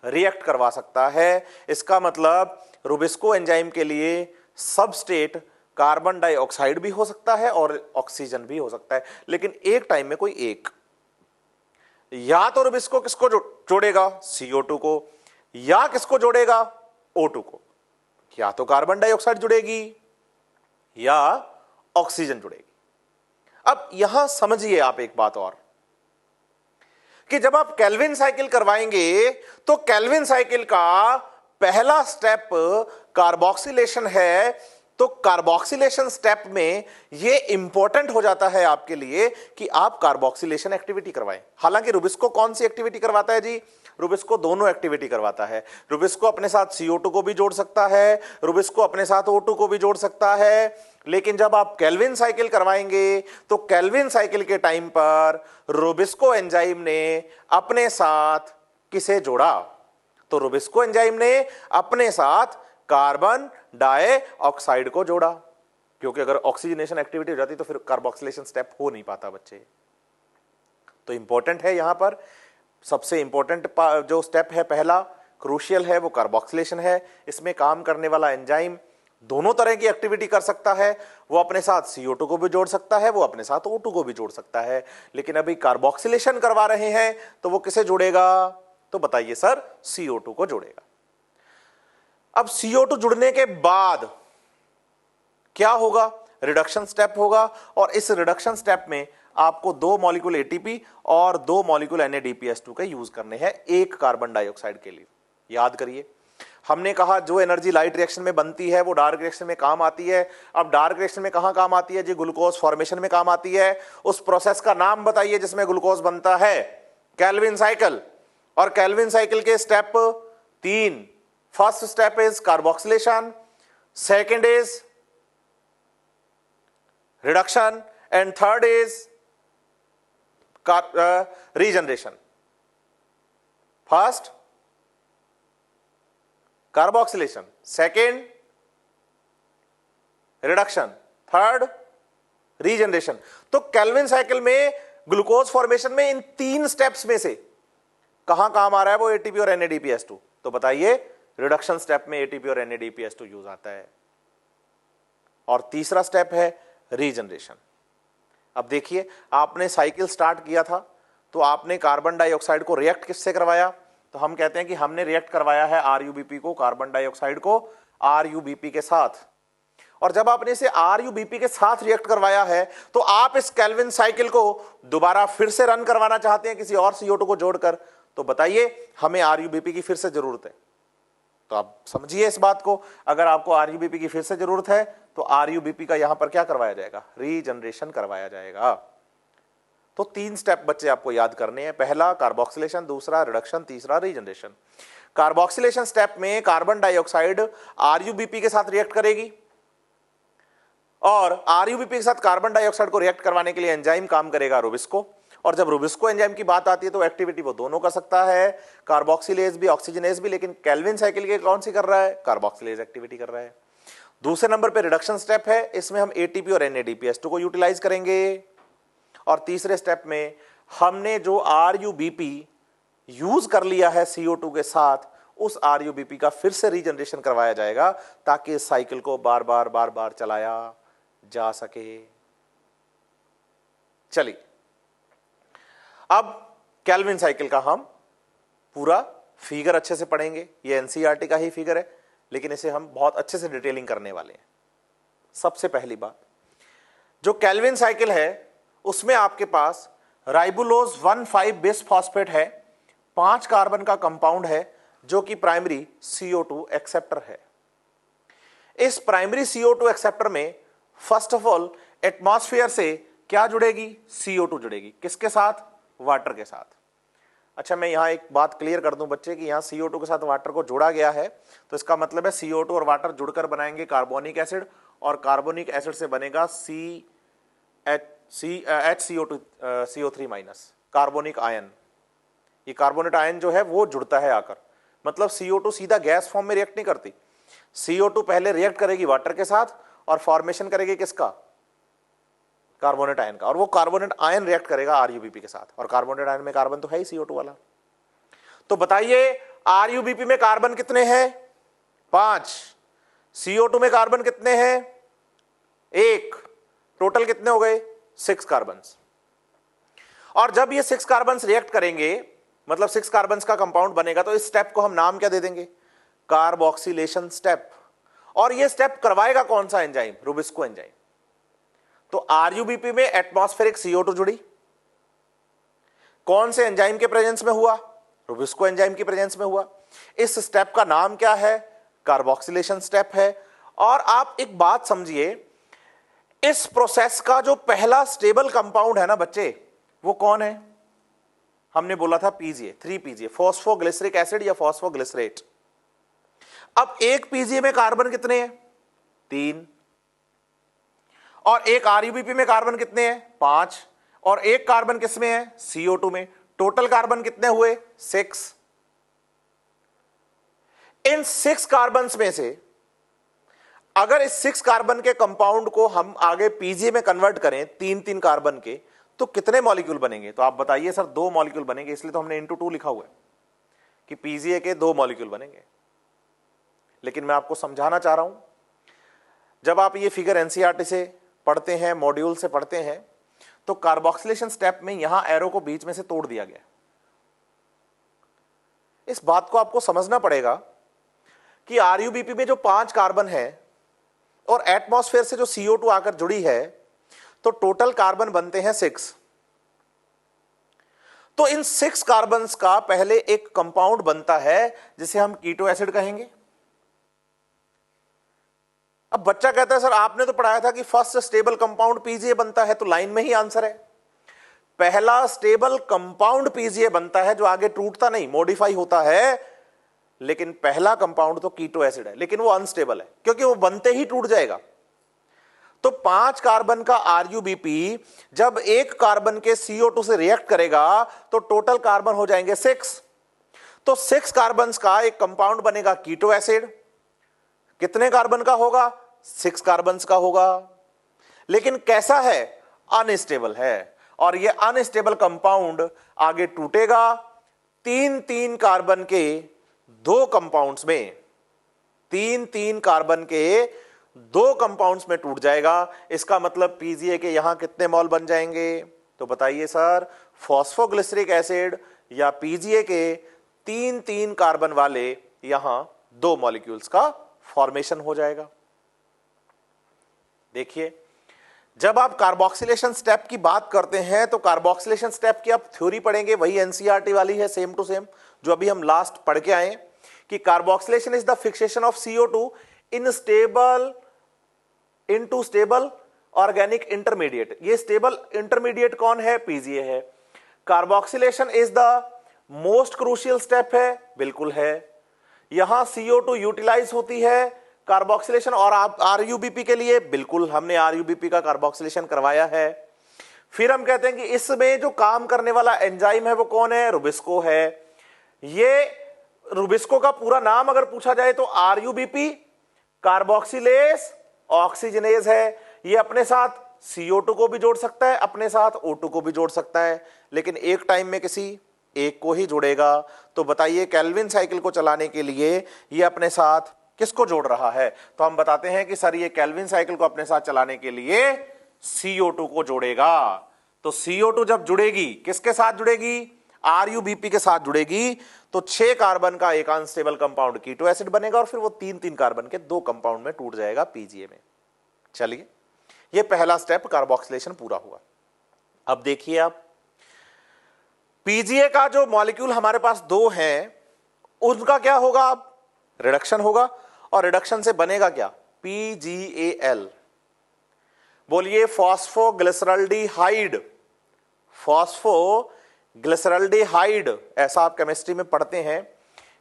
रिएक्ट करवा सकता है। इसका मतलब रूबिस्को एंजाइम के लिए सबस्टेट कार्बन डाइऑक्साइड भी हो सकता है और ऑक्सीजन भी हो सकता है, लेकिन एक टाइम में कोई एक। या तो रूबिस्को किसको जोड़ेगा? CO2 को, या किसको जोड़ेगा? O2 को। या तो कार्बन डाइऑक्साइड जुड़ेगी या ऑक्सीजन जुड़ेगी। अब यहां समझिए आप एक बात और, कि जब आप केल्विन साइकिल करवाएंगे तो केल्विन साइकिल का पहला स्टेप कार्बोक्सिलेशन है। तो कार्बोक्सिलेशन स्टेप में यह इंपॉर्टेंट हो जाता है आपके लिए कि आप कार्बोक्सिलेशन एक्टिविटी करवाएं। हालांकि रूबिस्को कौन सी एक्टिविटी करवाता है जी? रुबिस्को दोनों एक्टिविटी करवाता है। रुबिस्को अपने साथ CO2 को भी जोड़ सकता है, रुबिस्को अपने साथ O2 को भी जोड़ सकता है। लेकिन जब आप केल्विन साइकिल करवाएंगे तो केल्विन साइकिल के टाइम पर रुबिस्को एंजाइम ने अपने साथ किसे जोड़ा? तो रुबिस्को एंजाइम ने अपने साथ कार्बन डाइऑक्साइड को जोड़ा, क्योंकि अगर ऑक्सीजनेशन एक्टिविटी हो जाती तो फिर कार्बोक्सिलेशन स्टेप हो नहीं पाता बच्चे। तो इंपॉर्टेंट है, यहां पर सबसे इंपॉर्टेंट जो स्टेप है पहला क्रूशियल है वो कार्बोक्सिलेशन है। इसमें काम करने वाला एंजाइम दोनों तरह की एक्टिविटी कर सकता है, वो अपने साथ CO2 को भी जोड़ सकता है, वो अपने साथ O2 को भी जोड़ सकता है। लेकिन अभी कार्बोक्सिलेशन करवा रहे हैं तो वो किसे जोड़ेगा? तो बताइए सर, CO2 को जोड़ेगा। अब CO2 जुड़ने के बाद क्या होगा? रिडक्शन स्टेप होगा, और इस रिडक्शन स्टेप में आपको 2 मॉलिक्यूल ATP और 2 मॉलिक्यूल NADPS2 के यूज करने हैं एक कार्बन डाइऑक्साइड के लिए। याद करिए, हमने कहा जो एनर्जी लाइट रिएक्शन में बनती है वो डार्क रिएक्शन में काम आती है। अब डार्क रिएक्शन में कहां काम आती है जी? ग्लूकोज फॉर्मेशन में काम आती है। उस प्रोसेस का नाम बताइए जिसमें ग्लूकोज बनता है। Calvin cycle. और केल्विन साइकिल के step 3, first step is carboxylation, second is reduction, and third is regeneration. First carboxylation, second reduction, third regeneration. तो केल्विन साइकिल में ग्लूकोज फॉर्मेशन में इन 3 स्टेप्स में से कहां काम आ रहा है? वो ATP और NADPS2। तो बताइए, रिडक्शन स्टेप में ATP और NADPS2 यूज आता है। और तीसरा स्टेप है रीजनरेशन। अब देखिए, आपने साइकिल स्टार्ट किया था तो आपने कार्बन डाइऑक्साइड को रिएक्ट किससे करवाया? तो हम कहते हैं कि हमने रिएक्ट करवाया है RuBP को, कार्बन डाइऑक्साइड को RuBP के साथ। और जब आपने इसे RuBP के साथ रिएक्ट करवाया है तो आप इस केल्विन साइकिल को दोबारा फिर से रन करवाना चाहते हैं किसी और CO2 को जोड़कर। तो बताइए, हमें RuBP की फिर से जरूरत है। तो आप समझिए इस बात को, अगर आपको RuBP की फिर से जरूरत है तो RuBP का यहां पर क्या करवाया जाएगा? रीजनरेशन करवाया जाएगा। तो 3 स्टेप बच्चे आपको याद करने हैं। पहला कार्बोक्सिलेशन, दूसरा रिडक्शन, तीसरा रीजनरेशन। कार्बोक्सिलेशन स्टेप में कार्बन डाइऑक्साइड RuBP के साथ रिएक्ट करेगी, और RuBP के साथ कार्बन डाइऑक्साइड को रिएक्ट करवाने के लिए एंजाइम काम करेगा रुबिस्को। और जब रुबिस्को एंजाइम की बात आती है तो एक्टिविटी वो दोनों कर सकता है, कार्बोक्सिलेज भी, ऑक्सीजनेज भी। लेकिन केल्विन साइकिल के कौन सी कर रहा है? कार्बोक्सिलेज एक्टिविटी कर रहा है। दूसरे नंबर पे रिडक्शन स्टेप है, इसमें हम ATP और NADPS2 को यूटिलाइज करेंगे। और तीसरे स्टेप में हमने जो RuBP यूज कर लिया है CO2 के साथ, उस RuBP का फिर से रीजनरेशन करवाया जाएगा ताकि इस साइकिल को बार बार चलाया जा सके। चलिए, अब केल्विन साइकिल का हम पूरा फिगर अच्छे से पढ़ेंगे। ये NCERT का ही फिगर है, लेकिन इसे हम बहुत अच्छे से डिटेलिंग करने वाले हैं। सबसे पहली बात, जो केल्विन साइकिल है उसमें आपके पास राइबुलोज 1,5 बिस फॉस्फेट है, 5 कार्बन का कंपाउंड है जो कि प्राइमरी CO2 एक्सेप्टर है। इस प्राइमरी CO2 एक्सेप्टर में फर्स्ट ऑफ ऑल एटमॉस्फेयर से क्या जुड़ेगी? CO2 जुड़ेगी। किसके साथ? वाटर के साथ। अच्छा, मैं यहां एक बात क्लियर कर दूं बच्चे कि यहां CO2 के साथ वाटर को जोड़ा गया है, तो इसका मतलब है CO2 और वाटर जुड़कर बनाएंगे कार्बोनिक एसिड, और कार्बोनिक एसिड से बनेगा HCO3- कार्बोनिक आयन। ये कार्बोनेट आयन जो है वो जुड़ता है आकर, मतलब CO2 सीधा गैस फॉर्म में रिएक्ट नहीं करती। CO2 पहले रिएक्ट करेगी वाटर के साथ और फॉर्मेशन करेगी किसका? कार्बोनेट आयन का। और वो कार्बोनेट आयन रिएक्ट करेगा RuBP के साथ, और कार्बोनेट आयन में कार्बन तो है ही CO2 वाला। तो बताइए, RuBP में कार्बन कितने हैं? 5। CO2 में कार्बन कितने हैं? 1। टोटल कितने हो गए? 6 कार्बन। और जब ये 6 कार्बन रिएक्ट करेंगे, मतलब 6 कार्बन का कंपाउंड बनेगा, तो इस स्टेप को हम नाम क्या दे देंगे? Carboxylation step. और ये स्टेप करवाएगा कौन सा एंजाइम? Rubisco enzyme. तो RuBP में एटमॉस्फेरिक CO2 जुड़ी, कौन से एंजाइम के प्रेजेंस में हुआ? रुबिस्को एंजाइम की प्रेजेंस में हुआ। इस स्टेप का नाम क्या है? कार्बोक्सिलेशन स्टेप है। और आप एक बात समझिए, इस प्रोसेस का जो पहला स्टेबल कंपाउंड है ना बच्चे, वो कौन है? हमने बोला था पीजीए, 3 पीजीए, फॉस्फोग्लिसरिक एसिड या फॉस्फोग्लिसरेट। अब एक पीजीए में कार्बन कितने हैं? 3, और एक आरयूबीपी में कार्बन कितने हैं? 5, और एक कार्बन किसमें है? CO2 में। टोटल कार्बन कितने हुए? 6। इन 6 कार्बन में से अगर इस 6 कार्बन के कंपाउंड को हम आगे पीजीए में कन्वर्ट करें 3-3 कार्बन के, तो कितने मॉलिक्यूल बनेंगे? तो आप बताइए सर। 2 मॉलिक्यूल बनेंगे, इसलिए तो हमने × 2 लिखा हुआ है कि पीजीए के 2 मॉलिक्यूल बनेंगे। लेकिन मैं आपको समझाना चाह रहा हूं, जब आप ये फिगर एनसीईआरटी से पढ़ते हैं, मॉड्यूल से पढ़ते हैं, तो कार्बोक्सिलेशन स्टेप में यहां एरो को बीच में से तोड़ दिया गया। इस बात को आपको समझना पड़ेगा कि आरयूबीपी में जो 5 कार्बन है और एटमॉस्फेयर से जो CO2 आकर जुड़ी है, तो टोटल कार्बन बनते हैं 6। तो इन 6 कार्बन्स का पहले एक कंपाउंड बनता है जिसे हम कीटो एसिड कहेंगे। अब बच्चा कहता है सर आपने तो पढ़ाया था कि फर्स्ट स्टेबल कंपाउंड पीजीए बनता है, तो लाइन में ही आंसर है। पहला स्टेबल कंपाउंड पीजीए बनता है जो आगे टूटता नहीं, मॉडिफाई होता है, लेकिन पहला कंपाउंड तो कीटो एसिड है, लेकिन वो अनस्टेबल है क्योंकि वो बनते ही टूट जाएगा। तो 5 कार्बन का आरयूबीपी जब एक कार्बन के CO2 से रिएक्ट करेगा तो टोटल कार्बन हो जाएंगे 6। तो 6 कार्बन का एक कंपाउंड बनेगा कीटो एसिड। कितने कार्बन का होगा? 6 कार्बन का होगा, लेकिन कैसा है? अनस्टेबल है। और यह अनस्टेबल कंपाउंड आगे टूटेगा 3-3 कार्बन के 2 कंपाउंड्स में, 3-3 कार्बन के 2 कंपाउंड्स में टूट जाएगा। इसका मतलब पीजीए के यहां कितने मॉल बन जाएंगे? तो बताइए सर, फॉस्फोग्लिसरिक एसिड या पीजीए के 3-3 कार्बन वाले यहां 2 मॉलिक्यूल्स का फॉर्मेशन हो जाएगा। देखिए, जब आप कार्बोक्सिलेशन स्टेप की बात करते हैं तो कार्बोक्सिलेशन स्टेप की आप थ्योरी पढ़ेंगे, वही एनसीईआरटी वाली है, सेम टू सेम जो अभी हम लास्ट पढ़ के आए कि carboxylation is the fixation of CO2 in stable into stable organic intermediate. ये स्टेबल इंटरमीडिएट कौन है? पीजीए है। Carboxylation is the most crucial step है, बिल्कुल है। यहां CO2 यूटिलाइज होती है कार्बोक्सिलेशन और आप आरयूबीपी के लिए, बिल्कुल हमने आरयूबीपी का कार्बोक्सिलेशन करवाया है। फिर हम कहते हैं कि इसमें जो काम करने वाला एंजाइम है वो कौन है? रुबिस्को है। ये रुबिस्को का पूरा नाम अगर पूछा जाए तो आरयूबीपी कार्बोक्सिलेज ऑक्सीजनेज है। ये अपने साथ CO2 को भी जोड़ सकता है, अपने साथ O2 को भी जोड़ सकता है, लेकिन एक टाइम में किसी एक को ही जोड़ेगा। तो बताइए केल्विन साइकिल को चलाने के लिए ये अपने साथ किसको जोड़ रहा है? तो हम बताते हैं कि सर ये केल्विन साइकिल को अपने साथ चलाने के लिए CO2 को जोड़ेगा। तो CO2 जब जुड़ेगी, किसके साथ जुड़ेगी? आरयूबीपी के साथ जुड़ेगी, तो 6 कार्बन का एक अनस्टेबल कंपाउंड कीटो एसिड बनेगा और फिर वो 3-3 कार्बन के 2 कंपाउंड में टूट जाएगा पीजीए में। चलिए, ये पहला स्टेप कार्बोक्सिलेशन पूरा हुआ। अब देखिए, आप पीजीए का जो मॉलिक्यूल हमारे पास 2 हैं उनका क्या होगा? अब रिडक्शन होगा, और रिडक्शन से बनेगा क्या? PgAl। बोलिए फॉस्फोग्लिसरल्डिहाइड। फॉस्फोग्लिसरल्डिहाइड, ऐसा आप केमिस्ट्री में पढ़ते हैं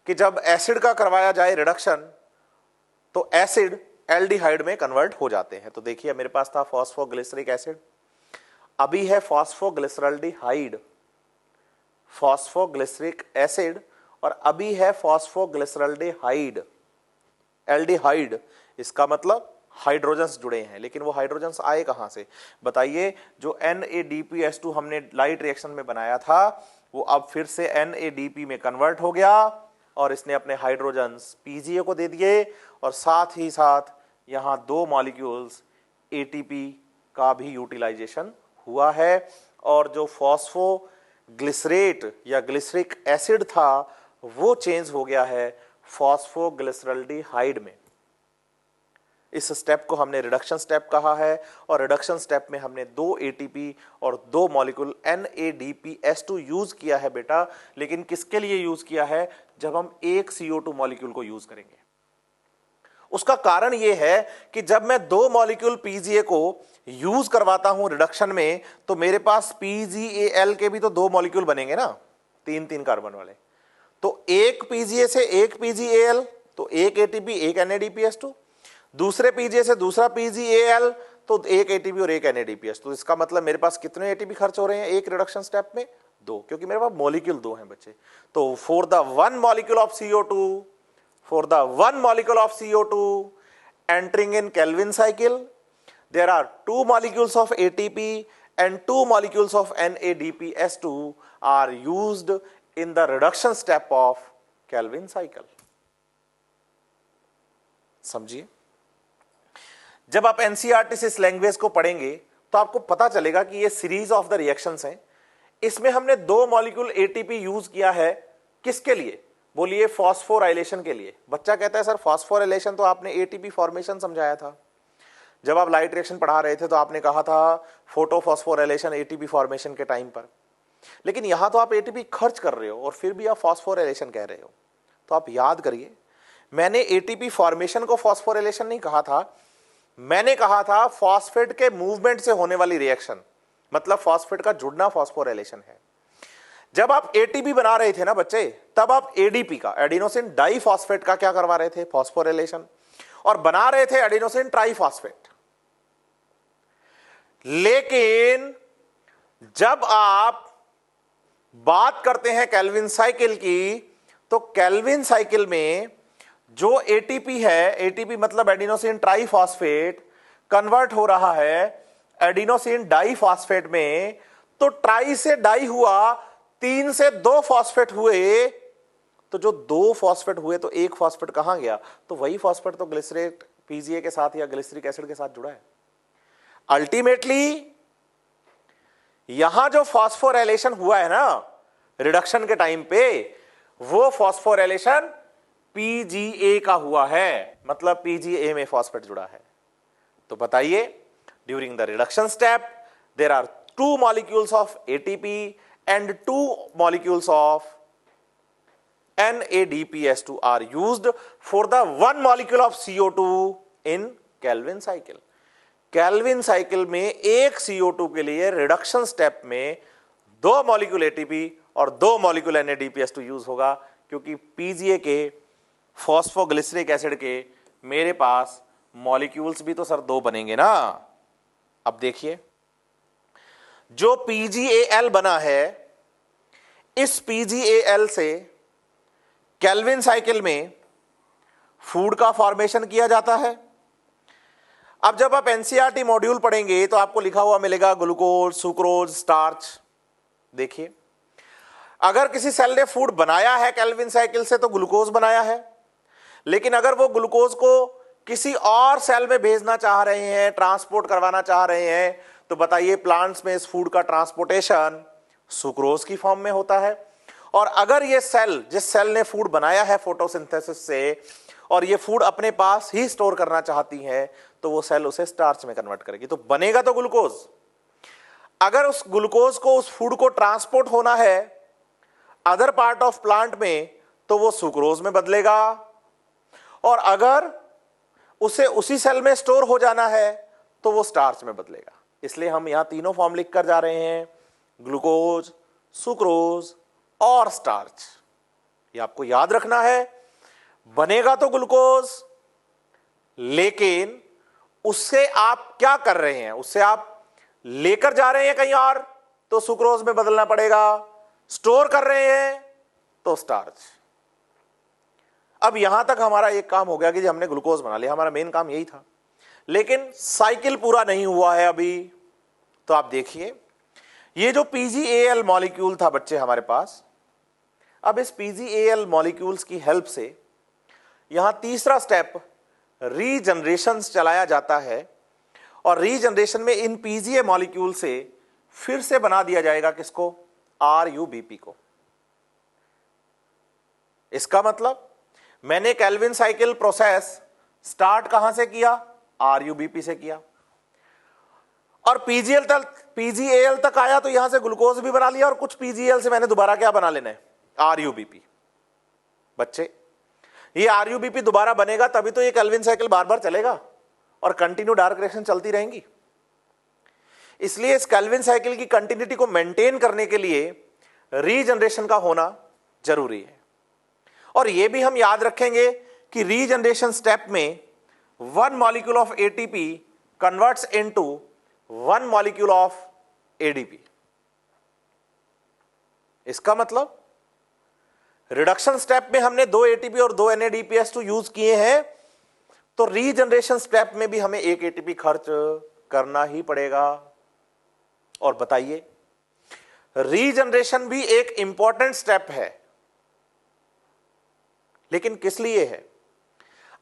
कि जब एसिड का करवाया जाए रिडक्शन तो एसिड एल्डिहाइड में कन्वर्ट हो जाते हैं। तो देखिए, मेरे पास था फॉस्फोग्लिसरिक एसिड, अभी है फॉस्फोग्लिसरल्डिहाइड, फॉस्फोग्लिसरिक एसिड, और अभी है फॉस्फोग्लिसरल्डिहाइड, एल्डिहाइड। इसका मतलब हाइड्रोजन्स जुड़े हैं, लेकिन वो हाइड्रोजन्स आए कहां से? बताइए। जो NADPH2 हमने लाइट रिएक्शन में बनाया था वो अब फिर से NADP में कन्वर्ट हो गया और इसने अपने हाइड्रोजन्स पीजीए को दे दिए, और साथ ही साथ यहां 2 मॉलिक्यूल्स ATP का भी यूटिलाइजेशन हुआ है, और जो फॉस्फोग्लिसरेट या ग्लिसरिक एसिड था वो चेंज हो गया है फॉस्फोग्लिसरल्डिहाइड में। इस स्टेप को हमने रिडक्शन स्टेप कहा है, और रिडक्शन स्टेप में हमने 2 ATP और 2 मॉलिक्यूल NADPH2 यूज किया है बेटा। लेकिन किसके लिए यूज किया है? जब हम एक CO2 मॉलिक्यूल को यूज करेंगे। उसका कारण यह है कि जब मैं 2 मॉलिक्यूल पीजीए को यूज करवाता हूं रिडक्शन में, तो मेरे पास PgAl के भी तो 2 मॉलिक्यूल बनेंगे ना। तीन तीन कार्बन वाले। तो एक पीजीए से एक पीजीएल, तो एक एटीपी एक NADPH2, दूसरे पीजीए से दूसरा पीजीएल, तो एक एटीपी और एक NADPH। तो इसका मतलब मेरे पास कितने एटीपी खर्च हो रहे हैं एक रिडक्शन स्टेप में? 2, क्योंकि मेरे पास मॉलिक्यूल 2 हैं बच्चे। तो for the one molecule of CO2 entering in Calvin cycle, there are 2 molecules of ATP and 2 molecules of NADPH2 are used in the reduction step of Calvin cycle। समझिए, जब आप NCERT से इस लैंग्वेज को पढ़ेंगे तो आपको पता चलेगा कि ये सीरीज ऑफ द रिएक्शंस हैं। इसमें हमने 2 मॉलिक्यूल ATP यूज किया है, किसके लिए? बोलिए, फॉस्फोराइलेशन के लिए। बच्चा कहता है सर फॉस्फोराइलेशन तो आपने ATP फॉर्मेशन समझाया था, जब आप लाइट रिएक्शन पढ़ा रहे थे तो आपने कहा था फोटोफॉस्फोराइलेशन ATP फॉर्मेशन के टाइम पर, लेकिन यहां तो आप ATP खर्च कर रहे हो और फिर भी आप फॉस्फोराइलेशन कह रहे हो। तो आप याद करिए, मैंने ATP फॉर्मेशन को फॉस्फोराइलेशन नहीं कहा था, मैंने कहा था फॉस्फेट के मूवमेंट से होने वाली रिएक्शन, मतलब फॉस्फेट का जुड़ना फॉस्फोराइलेशन है। जब आप ATP बना रहे थे ना बच्चे, तब आप ADP का, एडिनोसिन डाइफॉस्फेट का क्या करवा रहे थे? फॉस्फोराइलेशन, और बना रहे थे एडिनोसिन ट्राइफॉस्फेट। लेकिन जब आप बात करते हैं कैल्विन साइकिल की, तो कैल्विन साइकिल में जो ATP है, ATP मतलब एडिनोसिन ट्राइफॉस्फेट, कन्वर्ट हो रहा है एडिनोसिन डाइफॉस्फेट में। तो ट्राई से डाई हुआ, 3 से 2 फॉस्फेट हुए, तो जो 2 फॉस्फेट हुए तो एक फॉस्फेट कहां गया? तो वही फॉस्फेट तो ग्लिसरेट पीजीए के साथ या ग्लिसरिक एसिड के साथ जुड़ा है। अल्टीमेटली यहां जो फॉस्फोराइलेशन हुआ है ना रिडक्शन के टाइम पे, वो फॉस्फोराइलेशन PGA का हुआ है, मतलब PGA में फॉस्फेट जुड़ा है। तो बताइए, during the reduction step there are 2 molecules of ATP and 2 molecules of NADPH2 are used for the 1 molecule of CO2 in Calvin cycle। Calvin cycle में एक CO2 के लिए रिडक्शन स्टेप में 2 मॉलिक्यूल ATP और 2 मॉलिक्यूल NADPH2 यूज होगा, क्योंकि PGA के phosphoglyceric acid के मेरे पास मॉलिक्यूल्स भी तो सर 2 बनेंगे ना। अब देखिए, जो PGAL बना है, इस PGAL से कैल्विन साइकिल में फूड का फॉर्मेशन किया जाता है। अब जब आप NCERT मॉड्यूल पढ़ेंगे तो आपको लिखा हुआ मिलेगा ग्लूकोज, सुक्रोज, स्टार्च। देखिए, अगर किसी सेल ने फूड बनाया है कैल्विन साइकिल से तो ग्लूकोज बनाया है, लेकिन अगर वो ग्लूकोज को किसी और सेल में भेजना चाह रहे हैं, ट्रांसपोर्ट करवाना चाह रहे हैं, तो बताइए प्लांट्स में इस फूड का ट्रांसपोर्टेशन सुक्रोज की फॉर्म में होता है। और अगर ये सेल, जिस सेल ने फूड बनाया है फोटोसिंथेसिस से, और ये फूड अपने पास ही स्टोर करना चाहती है, तो वो सेल उसे स्टार्च में कन्वर्ट करेगी, तो बनेगा तो ग्लूकोज। अगर उस ग्लूकोज को, उस फूड को ट्रांसपोर्ट होना है अदर पार्ट ऑफ प्लांट में, तो वो सुक्रोज में बदलेगा, और अगर उसे उसी सेल में स्टोर हो जाना है तो वो स्टार्च में बदलेगा। इसलिए हम यहां तीनों फॉर्म लिख कर जा रहे हैं, ग्लूकोज, सुक्रोज और स्टार्च। ये आपको याद रखना है, बनेगा तो ग्लूकोज, लेकिन उससे आप क्या कर रहे हैं? उससे आप लेकर जा रहे हैं कहीं और, तो सुक्रोज में बदलना पड़ेगा, स्टोर कर रहे हैं तो स्टार्च। अब यहां तक हमारा एक काम हो गया कि हमने ग्लूकोज बना लिया, हमारा मेन काम यही था, लेकिन साइकिल पूरा नहीं हुआ है अभी। तो आप देखिए, ये जो PGAL मॉलिक्यूल था बच्चे हमारे पास, अब इस PGAL मॉलिक्यूल्स की हेल्प से यहां तीसरा स्टेप रीजनरेशन चलाया जाता है, और रीजनरेशन में इन PGA मॉलिक्यूल से फिर से बना दिया जाएगा किसको? RUBP को। इसका मतलब मैंने कैल्विन साइकिल प्रोसेस स्टार्ट कहां से किया? RUBP से किया, और PGAL तक आया तो यहां से ग्लूकोज भी बना लिया, और कुछ PGAL से मैंने दोबारा क्या बना लेना है? RUBP। बच्चे, ये RUBP दोबारा बनेगा तभी तो ये कैल्विन साइकिल बार बार चलेगा और कंटिन्यू डार्क रिएक्शन चलती रहेंगी। इसलिए इस कैल्विन साइकिल की कंटिन्यूटी को मेंटेन करने के लिए रीजनरेशन का होना जरूरी है। और यह भी हम याद रखेंगे कि रीजनरेशन स्टेप में 1 molecule of ATP converts into 1 molecule of ADP. इसका मतलब रिडक्शन स्टेप में हमने 2 एटीपी और 2 NADPS2 यूज किए हैं, तो रीजनरेशन स्टेप में भी हमें 1 एटीपी खर्च करना ही पड़ेगा। और बताइए, रीजनरेशन भी एक इंपॉर्टेंट स्टेप है, लेकिन किस लिए है?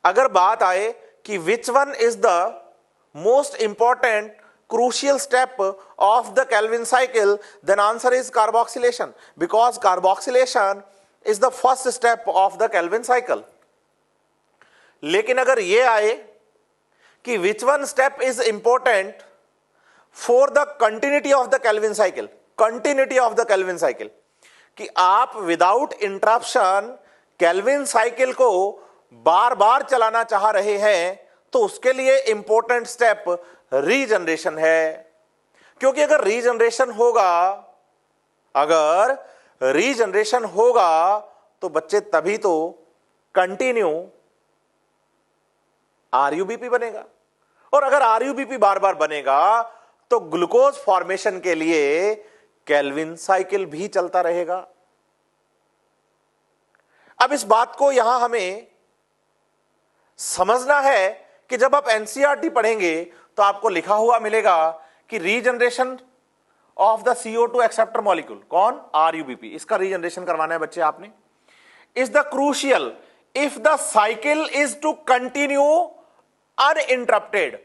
अगर बात आए कि which one is the most important crucial step of the Calvin cycle, then answer is carboxylation, because carboxylation is the first step of the Calvin cycle. लेकिन अगर ये आए कि which one step is important for the continuity of the Calvin cycle, continuity of the Calvin cycle, कि आप without interruption Calvin cycle को बार बार चलाना चाह रहे हैं, तो उसके लिए इंपॉर्टेंट स्टेप रीजनरेशन है। क्योंकि अगर रीजनरेशन होगा तो बच्चे तभी तो कंटिन्यू आरयूबीपी बनेगा, और अगर आरयूबीपी बार बार बनेगा तो ग्लूकोज फॉर्मेशन के लिए कैल्विन साइकिल भी चलता रहेगा। अब इस बात को यहां हमें समझना है कि जब आप एनसीईआरटी पढ़ेंगे तो आपको लिखा हुआ मिलेगा कि regeneration of the CO2 acceptor molecule, कौन? आरयूबीपी। इसका रीजनरेशन करवाना है बच्चे आपने। Is the crucial if the cycle is to continue uninterrupted.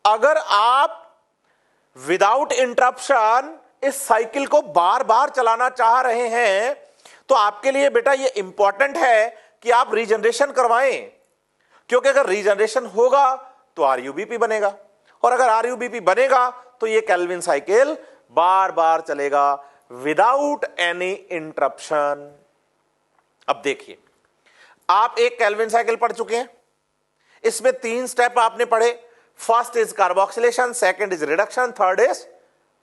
अगर आप विदाउट इंटरप्शन इस साइकिल को बार बार चलाना चाह रहे हैं, तो आपके लिए बेटा ये इंपॉर्टेंट है कि आप रीजनरेशन करवाएं, क्योंकि अगर रीजनरेशन होगा तो आरयूबीपी बनेगा, और अगर आरयूबीपी बनेगा तो ये कैल्विन साइकिल बार बार चलेगा विदाउट एनी इंटरप्शन। अब देखिए, आप एक कैल्विन साइकिल पढ़ चुके हैं, इसमें 3 स्टेप आपने पढ़े। First is carboxylation, second is reduction, third is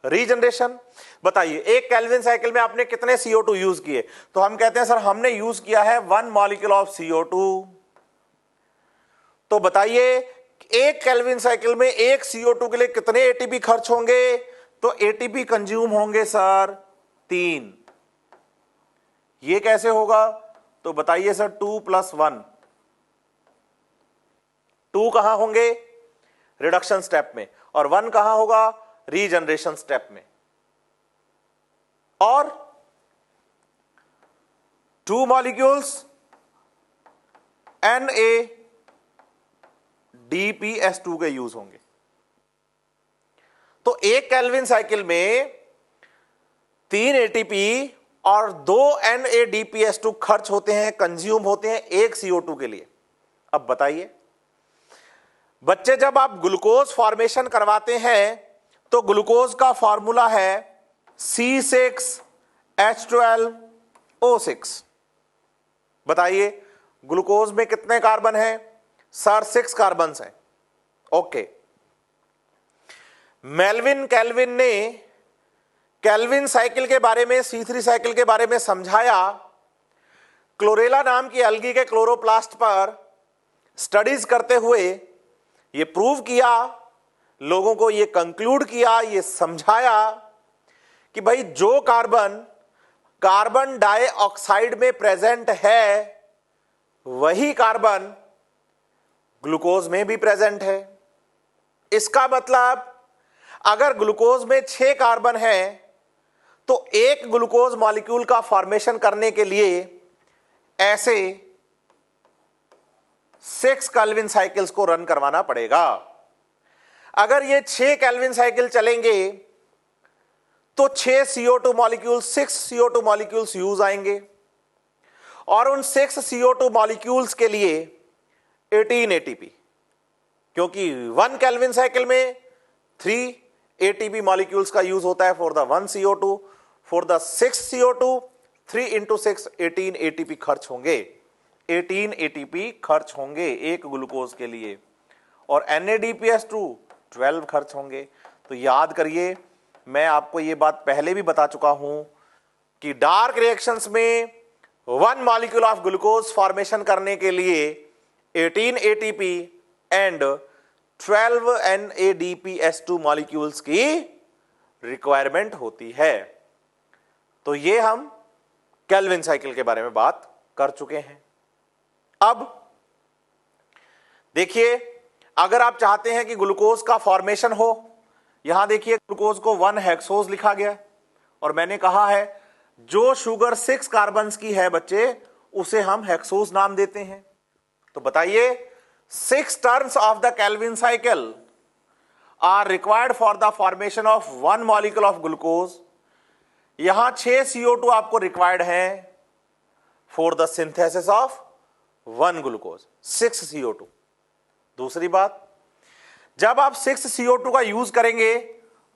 regeneration. बताइए, एक कैल्विन साइकिल में आपने कितने CO2 यूज किए? तो हम कहते हैं सर हमने यूज किया है 1 मॉलिक्यूल ऑफ CO2। तो बताइए, एक कैल्विन साइकिल में एक CO2 के लिए कितने एटीपी खर्च होंगे? तो एटीपी कंज्यूम होंगे सर 3। ये कैसे होगा? तो बताइए सर 2 + 1। 2 कहां होंगे? रिडक्शन स्टेप में, और 1 कहां होगा? रीजनरेशन स्टेप में। और 2 मॉलिक्यूल्स NADPS2 के यूज होंगे। तो एक कैल्विन साइकिल में 3 एटीपी और 2 NADPS2 खर्च होते हैं, कंज्यूम होते हैं एक CO2 के लिए। अब बताइए बच्चे, जब आप ग्लूकोज फॉर्मेशन करवाते हैं तो ग्लूकोज का फॉर्मूला है C6H12O6। बताइए, ग्लूकोज में कितने कार्बन हैं? सर 6 कार्बन हैं। ओके, मेल्विन कैल्विन ने कैल्विन साइकिल के बारे में, C3 साइकिल के बारे में समझाया। क्लोरेला नाम की एल्गी के क्लोरोप्लास्ट पर स्टडीज करते हुए ये प्रूव किया, लोगों को ये कंक्लूड किया, ये समझाया कि भाई जो कार्बन डाइऑक्साइड में प्रेजेंट है वही कार्बन ग्लूकोज में भी प्रेजेंट है। इसका मतलब अगर ग्लूकोज में 6 कार्बन है तो एक ग्लूकोज मॉलिक्यूल का फॉर्मेशन करने के लिए ऐसे 6 कैल्विन साइकिल्स को रन करवाना पड़ेगा। अगर ये 6 कैल्विन साइकिल चलेंगे तो 6 CO2 molecule, 6 CO2 molecules use आएंगे, और उन 6 CO2 मॉलिक्यूल्स के लिए 18 एटीपी, क्योंकि 1 कैल्विन साइकिल में 3 एटीपी मॉलिक्यूल्स का यूज होता है for the 1 CO2, for the 6 CO2 3 × 6 18 ATP खर्च होंगे। 18 एटीपी खर्च होंगे एक ग्लूकोज के लिए, और NADPS2 12 खर्च होंगे। तो याद करिए, मैं आपको ये बात पहले भी बता चुका हूं, कि डार्क रिएक्शंस में 1 मॉलिक्यूल ऑफ ग्लूकोज फॉर्मेशन करने के लिए 18 एटीपी एंड 12 NADPH2 मॉलिक्यूल्स की रिक्वायरमेंट होती है। तो ये हम केल्विन साइकिल के बारे में बात कर चुके हैं। अब देखिए, अगर आप चाहते हैं कि ग्लूकोज का फॉर्मेशन हो, यहां देखिए ग्लूकोज को 1 हेक्सोज लिखा गया है और मैंने कहा है जो शुगर 6 कार्बन्स की है बच्चे, उसे हम हेक्सोज नाम देते हैं। तो बताइए, 6 turns of the Calvin cycle are required for the formation of 1 molecule of glucose. यहां 6 CO2 आपको रिक्वायर्ड है for the synthesis of 1 glucose, 6 CO2। दूसरी बात, जब आप 6 CO2 का यूज करेंगे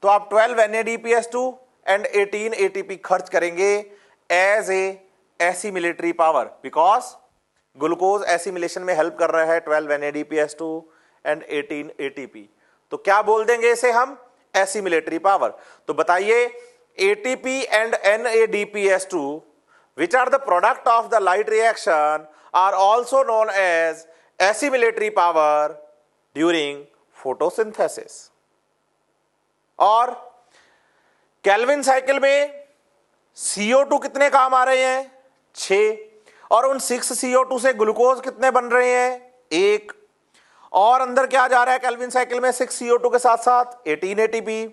तो आप 12 NADPH2 एंड 18 ATP खर्च करेंगे as a assimilatory power, because glucose assimilation में हेल्प कर रहा है 12 NADPH2 एंड 18 ATP। तो क्या बोल देंगे इसे हम? Assimilatory power. तो बताइए, ATP and NADPH2 which are the product of the light reaction are also known as assimilatory power during photosynthesis। और केल्विन साइकिल में CO2 कितने काम आ रहे हैं? 6। और उन 6 CO2 से ग्लूकोज कितने बन रहे हैं? 1। और अंदर क्या जा रहा है केल्विन साइकिल में? 6 CO2 के साथ साथ 18 ATP।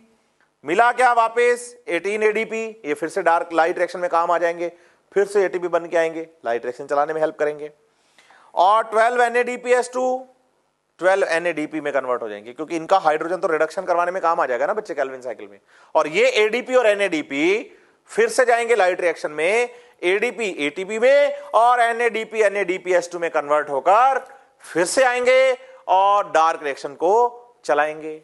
मिला क्या वापस? 18 ADP। ये फिर से डार्क लाइट रिएक्शन में काम आ जाएंगे, फिर से ATP बन के आएंगे, लाइट रिएक्शन चलाने में हेल्प करेंगे। और 12 NADPH2 12 NADP में कन्वर्ट हो जाएंगे, क्योंकि इनका हाइड्रोजन तो रिडक्शन करवाने में काम आ जाएगा ना बच्चे केल्विन साइकिल में। और ये ADP और NADP फिर से जाएंगे लाइट रिएक्शन में, ADP ATP में और NADP NADPH2 में कन्वर्ट होकर फिर से आएंगे और डार्क रिएक्शन को चलाएंगे।